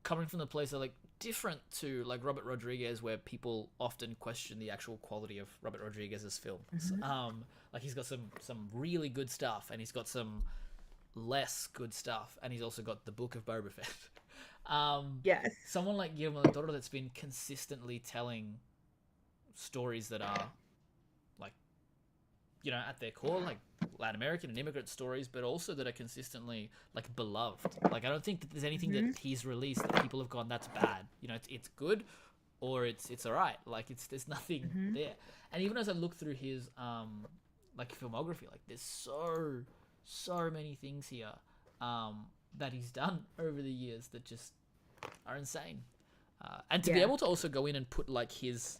coming from the place of like different to like Robert Rodriguez, where people often question the actual quality of Robert Rodriguez's films. Like, he's got some really good stuff, and he's got some less good stuff, and he's also got the Book of Boba Fett. um, Yes. someone like Guillermo del Toro that's been consistently telling stories that are like, at their core, like Latin American and immigrant stories, but also that are consistently like beloved. Like I don't think that there's anything that Mm-hmm. he's released that people have gone, that's bad. It's good, or it's alright. Like there's nothing Mm-hmm. there. And even as I look through his like filmography, like there's so many things here that he's done over the years that just are insane. And to be Yeah. able to also go in and put like his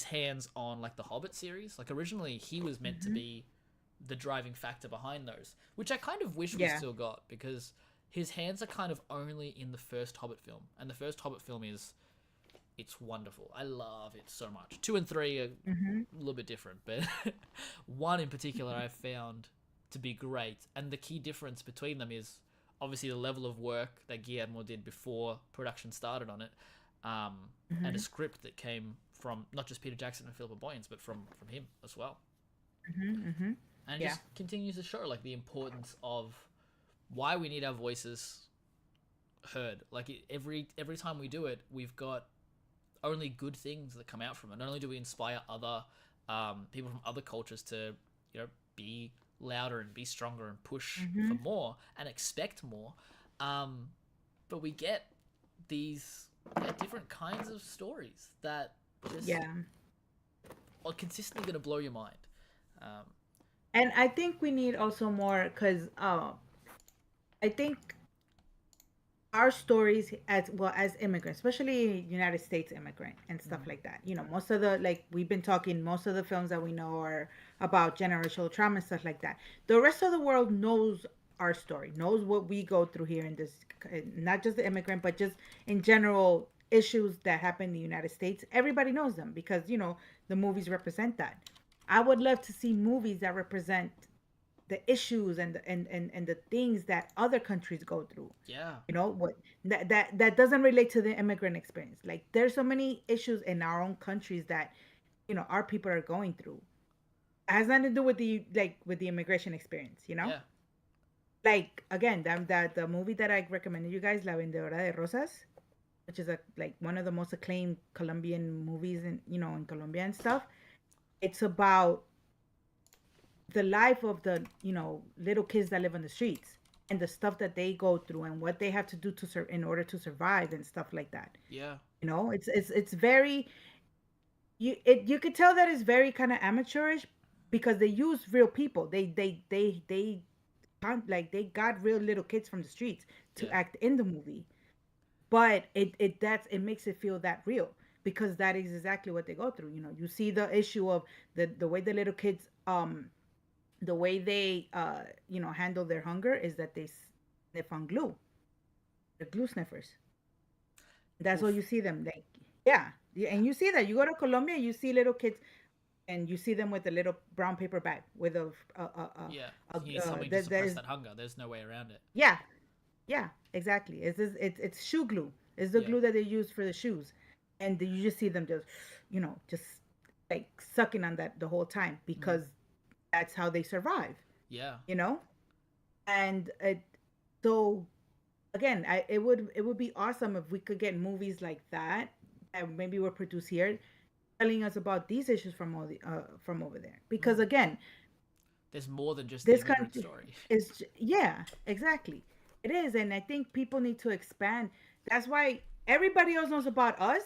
hands on like the Hobbit series. Like originally he was meant to Mm-hmm. be the driving factor behind those, which I kind of wish we Yeah. still got, because his hands are kind of only in the first Hobbit film, and the first Hobbit film is it's wonderful. I love it so much. 2 and 3 are a Mm-hmm. little bit different, but one in particular I've found to be great, and the key difference between them is obviously the level of work that Guillermo did before production started on it, and a Mm-hmm. script that came from not just Peter Jackson and Philippa Boyens, but from him as well. Mm-hmm. Mm-hmm. And it Yeah. just continues to show like the importance of why we need our voices heard. Like every time we do it, we've got only good things that come out from it. Not only do we inspire other people from other cultures to be louder and be stronger and push for Mm-hmm. more and expect more, um, but we get these different kinds of stories that just Yeah. are consistently going to blow your mind. Um, And I think we need also more because I think our stories as well as immigrants, especially United States immigrant and stuff mm, like that. Most of the like we've been talking, most of the films that we know are about generational trauma and stuff like that. The rest of the world knows our story, knows what we go through here in this, not just the immigrant, but just in general issues that happen in the United States. Everybody knows them because the movies represent that. I would love to see movies that represent the issues and the things that other countries go through, yeah, what that doesn't relate to the immigrant experience. Like there's so many issues in our own countries that our people are going through. It has nothing to do with the immigration experience. yeah. Like again, that the movie that I recommended you guys, La Vendedora de Rosas, which is like one of the most acclaimed Colombian movies in Colombia and stuff. It's about the life of the little kids that live on the streets and the stuff that they go through and what they have to do in order to survive and stuff like that. Yeah. It's very you could tell that it's very kind of amateurish because they use real people. They can't, like, they got real little kids from the streets to Yeah. act in the movie, but it makes it feel that real because that is exactly what they go through. You see the issue of the way the little kids the way they handle their hunger is that they sniff on glue. The glue sniffers. That's all Oof. you see them, like, yeah. And you see that you go to Colombia, you see little kids, and you see them with a little brown paper bag with Yeah. a You need something to that suppress there's that hunger. There's no way around it. yeah, yeah, exactly. It's shoe glue. It's the Yeah. glue that they use for the shoes, and you just see them just just like sucking on that the whole time Mm. because that's how they survive. Yeah. You know, and so again, it would be awesome if we could get movies like that that maybe were produced here, telling us about these issues from over there. Because Mm. again, There's more than just the this immigrant country story. is, yeah, exactly, it is, and I think people need to expand. That's why everybody else knows about us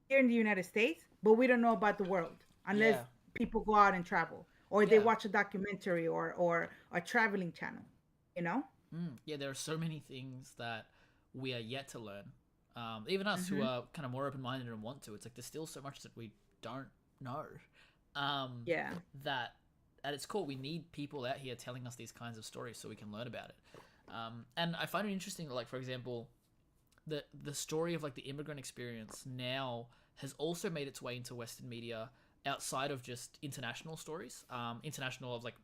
here in the United States, but we don't know about the world unless Yeah. people go out and travel or they Yeah. watch a documentary or a traveling channel. You know. Yeah. There are so many things that we are yet to learn. Even us who Hmm. are kind of more open minded and want to. It's like there's still so much that we don't know. Um, Yeah. that at its core, we need people out here telling us these kinds of stories so we can learn about it. And I find it interesting that, like, for example, the story of like the immigrant experience now has also made its way into Western media outside of just international stories, international of like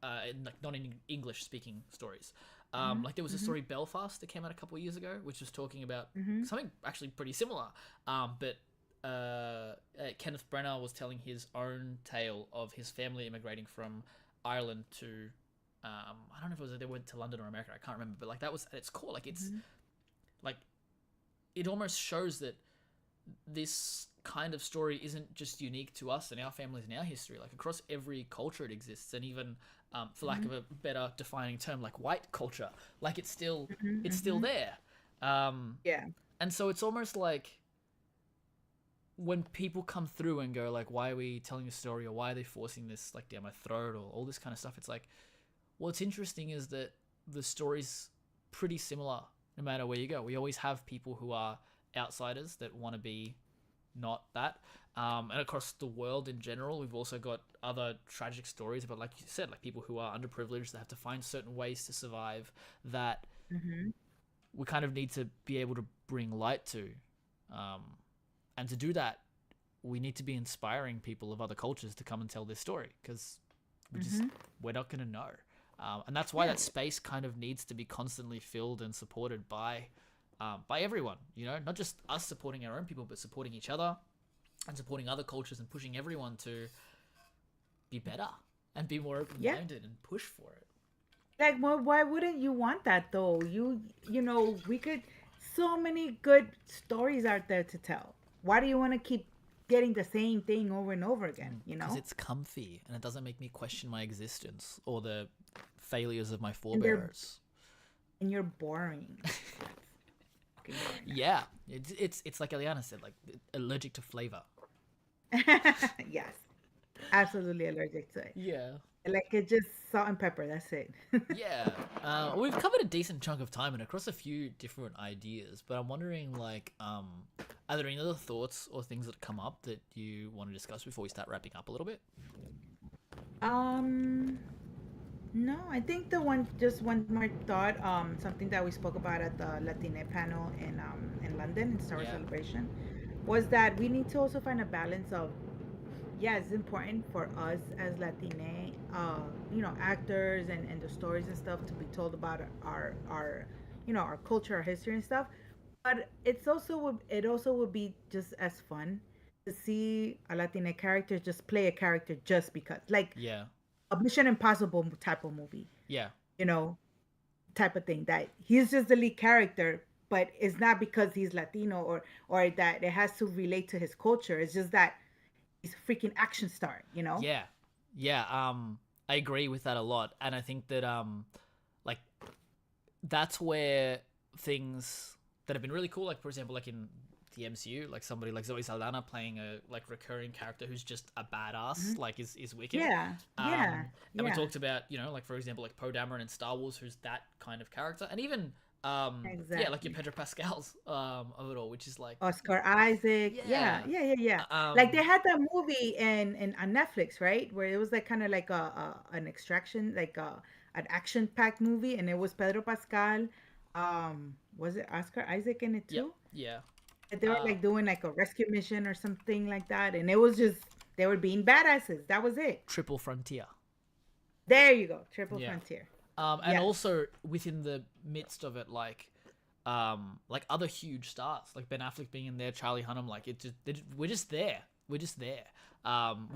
like non English speaking stories. Hmm. Like there was a Hmm. story Belfast that came out a couple of years ago, which was talking about Hmm. something actually pretty similar. But Kenneth Branagh was telling his own tale of his family immigrating from Ireland to I don't know if it was they went to London or America. I can't remember, but like that was at its core. Like it's Hmm. like it almost shows that this kind of story isn't just unique to us and our families and our history. Like across every culture it exists, and even for lack of a better defining term, like white culture, like it's still there. Um, Yeah. and so it's almost like when people come through and go like, why are we telling a story, or why are they forcing this like down my throat, or all this kind of stuff, it's like, what's interesting is that the story's pretty similar no matter where you go. We always have people who are outsiders that want to be not that. And across the world in general, we've also got other tragic stories about, like you said, like people who are underprivileged that have to find certain ways to survive that Mm-hmm. we kind of need to be able to bring light to. Um, and to do that, we need to be inspiring people of other cultures to come and tell this story, because we're not going to know. And that's why Yeah. that space kind of needs to be constantly filled and supported by everyone, not just us supporting our own people, but supporting each other and supporting other cultures and pushing everyone to be better and be more Yeah. open-minded and push for it. Like, well, why wouldn't you want that though? We could, so many good stories out there to tell. Why do you want to keep getting the same thing over and over again? Because it's comfy and it doesn't make me question my existence or the failures of my And they're forebears. and you're boring. Fucking Yeah, it's like Eliana said, like allergic to flavor. boring. Yes, absolutely allergic to it. Yeah. Like it just salt and pepper. That's it. Yeah, we've covered a decent chunk of time and across a few different ideas, but I'm wondering, like, are there any other thoughts or things that come up that you want to discuss before we start wrapping up a little bit? um, no, I think one more thought. Something that we spoke about at the Latine panel in London in Star Wars Yeah. Celebration was that we need to also find a balance of, yeah, it's important for us as Latine, actors and the stories and stuff to be told about our culture, our history and stuff. But it also would be just as fun to see a Latina character just play a character just because, like Yeah, a Mission Impossible type of movie, yeah, you know, type of thing that he's just the lead character, but it's not because he's Latino or that it has to relate to his culture. It's just that he's a freaking action star. yeah, yeah. I agree with that a lot, and I think that like that's where things that have been really cool, like for example, like in the MCU, like somebody like Zoe Saldana playing a like recurring character who's just a badass, like is wicked. Yeah, yeah, And we yeah, talked about, like for example, like Poe Dameron in Star Wars, who's that kind of character, and even yeah, like your exactly. Pedro Pascal's of it all, which is like, Oscar Isaac. Yeah, yeah, yeah, yeah, yeah. Like they um, had that movie in on Netflix, right? Where it was like kind of like an extraction, like an action packed movie, and it was Pedro Pascal. Was it Oscar Isaac in it yep, too? yeah, And they were uh, like doing like a rescue mission or something like that, and it was just they were being badasses. That was it. Triple Frontier. There you go, Triple Yeah. Frontier. And Yes. also within the midst of it, like other huge stars, like Ben Affleck being in there, Charlie Hunnam, like we're just there, which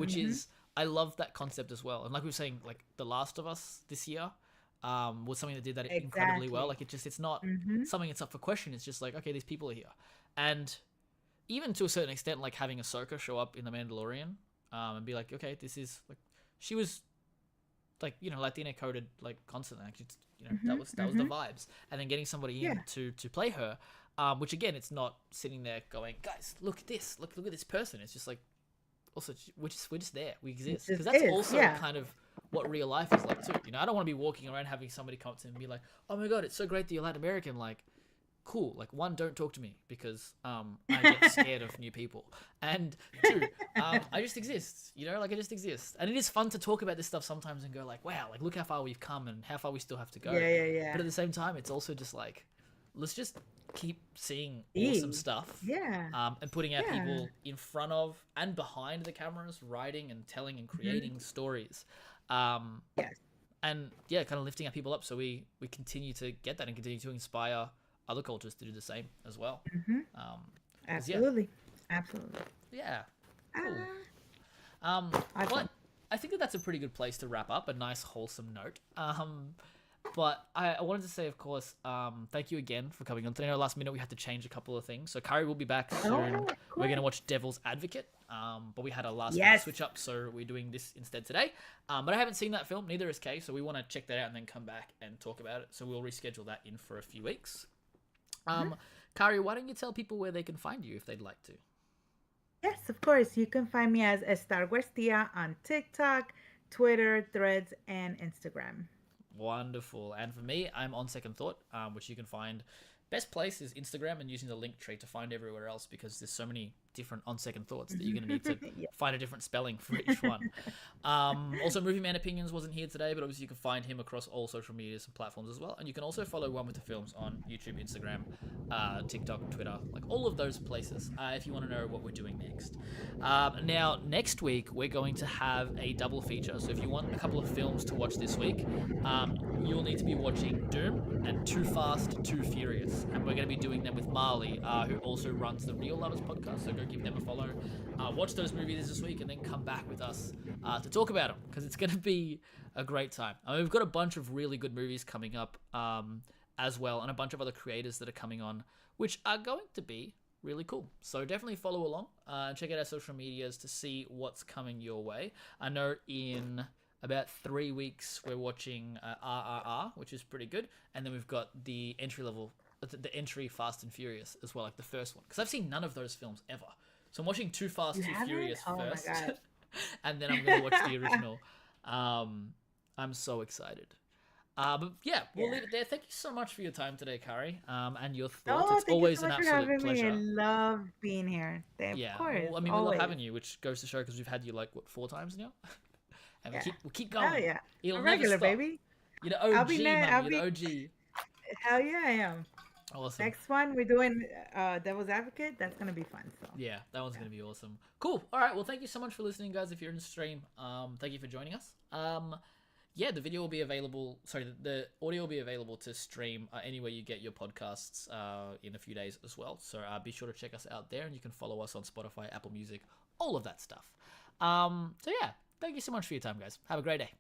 Mm-hmm. is, I love that concept as well. And like we were saying, like The Last of Us this year, was something that did that incredibly well. Exactly. Like it's not Mm-hmm. something that's up for question. It's just like, okay, these people are here, and even to a certain extent, like having Ahsoka show up in The Mandalorian, and be like, okay, this is like, she was like, Latina coded like constantly, like it's, Mm-hmm. that was the Mm-hmm. vibes, and then getting somebody in Yeah. to play her, which again, it's not sitting there going, guys, look at this, look at this person. It's just like, also we're just there, we It exist, because just that's is. also Yeah. kind of what real life is like too. I don't want to be walking around having somebody come up to me and be like, oh my god, it's so great that you're Latin American, like, cool, like, one, don't talk to me because I get scared of new people, and two, I just exist, like I just exist, and it is fun to talk about this stuff sometimes and go like, wow, like look how far we've come and how far we still have to go. Yeah, yeah, yeah. But at the same time, it's also just like, let's just keep seeing awesome E. stuff, Yeah. and putting our Yeah. people in front of and behind the cameras, writing and telling and Mm-hmm. creating stories, um, Yes. and yeah, kind of lifting our people up, so we continue to get that and continue to inspire other cultures to do the same as well. Mm-hmm. 'Cause yeah, Absolutely. Absolutely. yeah, cool. Ah, Well, awesome. I think that's a pretty good place to wrap up. A nice wholesome note. But I wanted to say, of course, thank you again for coming on today. Last minute we had to change a couple of things, so Kari will be back soon. Oh, We're cool. gonna watch Devil's Advocate, but we had a last minute Yes. switch up, so we're doing this instead today. But I haven't seen that film, neither is Kay, so we want to check that out and then come back and talk about it. So we'll reschedule that in for a few weeks. Kari, why don't you tell people where they can find you if they'd like to? Yes, of course. You can find me as Star Wars Tia on TikTok, Twitter, Threads, and Instagram. Wonderful. And for me, I'm on Second Thought, which you can find. Best place is Instagram and using the link tree to find everywhere else because there's so many different On Second Thoughts that you're going to need to Yeah. find a different spelling for each one. Also, Movie Man Opinions wasn't here today, but obviously you can find him across all social medias and platforms as well. And you can also follow One with the Films on YouTube, Instagram, TikTok, Twitter, like all of those places if you want to know what we're doing next. Now, next week, we're going to have a double feature. So if you want a couple of films to watch this week, you'll need to be watching Doom and Too Fast, Too Furious. And we're going to be doing them with Marley, who also runs the Real Lovers podcast. So go give them a follow. Watch those movies this week and then come back with us to talk about them because it's going to be a great time. We've got a bunch of really good movies coming up as well, and a bunch of other creators that are coming on, which are going to be really cool. So definitely follow along and check out our social medias to see what's coming your way. I know in about 3 weeks we're watching RRR, which is pretty good, and then we've got the entry Fast and Furious as well, like the first one, because I've seen none of those films ever. So I'm watching Too Fast, Too Furious first, and then I'm going to watch the original. I'm so excited. But yeah, we'll leave it there. Thank you so much for your time today, Kari, and your thoughts. It's always an absolute pleasure. I love being here. Of course. Well, I mean, we love having you, which goes to show because we've had you like 4 times now, and we'll keep going. Oh yeah, it'll regular never stop. baby. You're the OG, man. You're the OG. Hell yeah, I am. Awesome. Next one we're doing Devil's Advocate. That's gonna be fun. So yeah, that one's gonna be awesome. Cool. All right. Well, thank you so much for listening, guys. If you're in the stream, thank you for joining us. Yeah, the video will be available. Sorry, the audio will be available to stream anywhere you get your podcasts in a few days as well. So be sure to check us out there, and you can follow us on Spotify, Apple Music, all of that stuff. So yeah, thank you so much for your time, guys. Have a great day.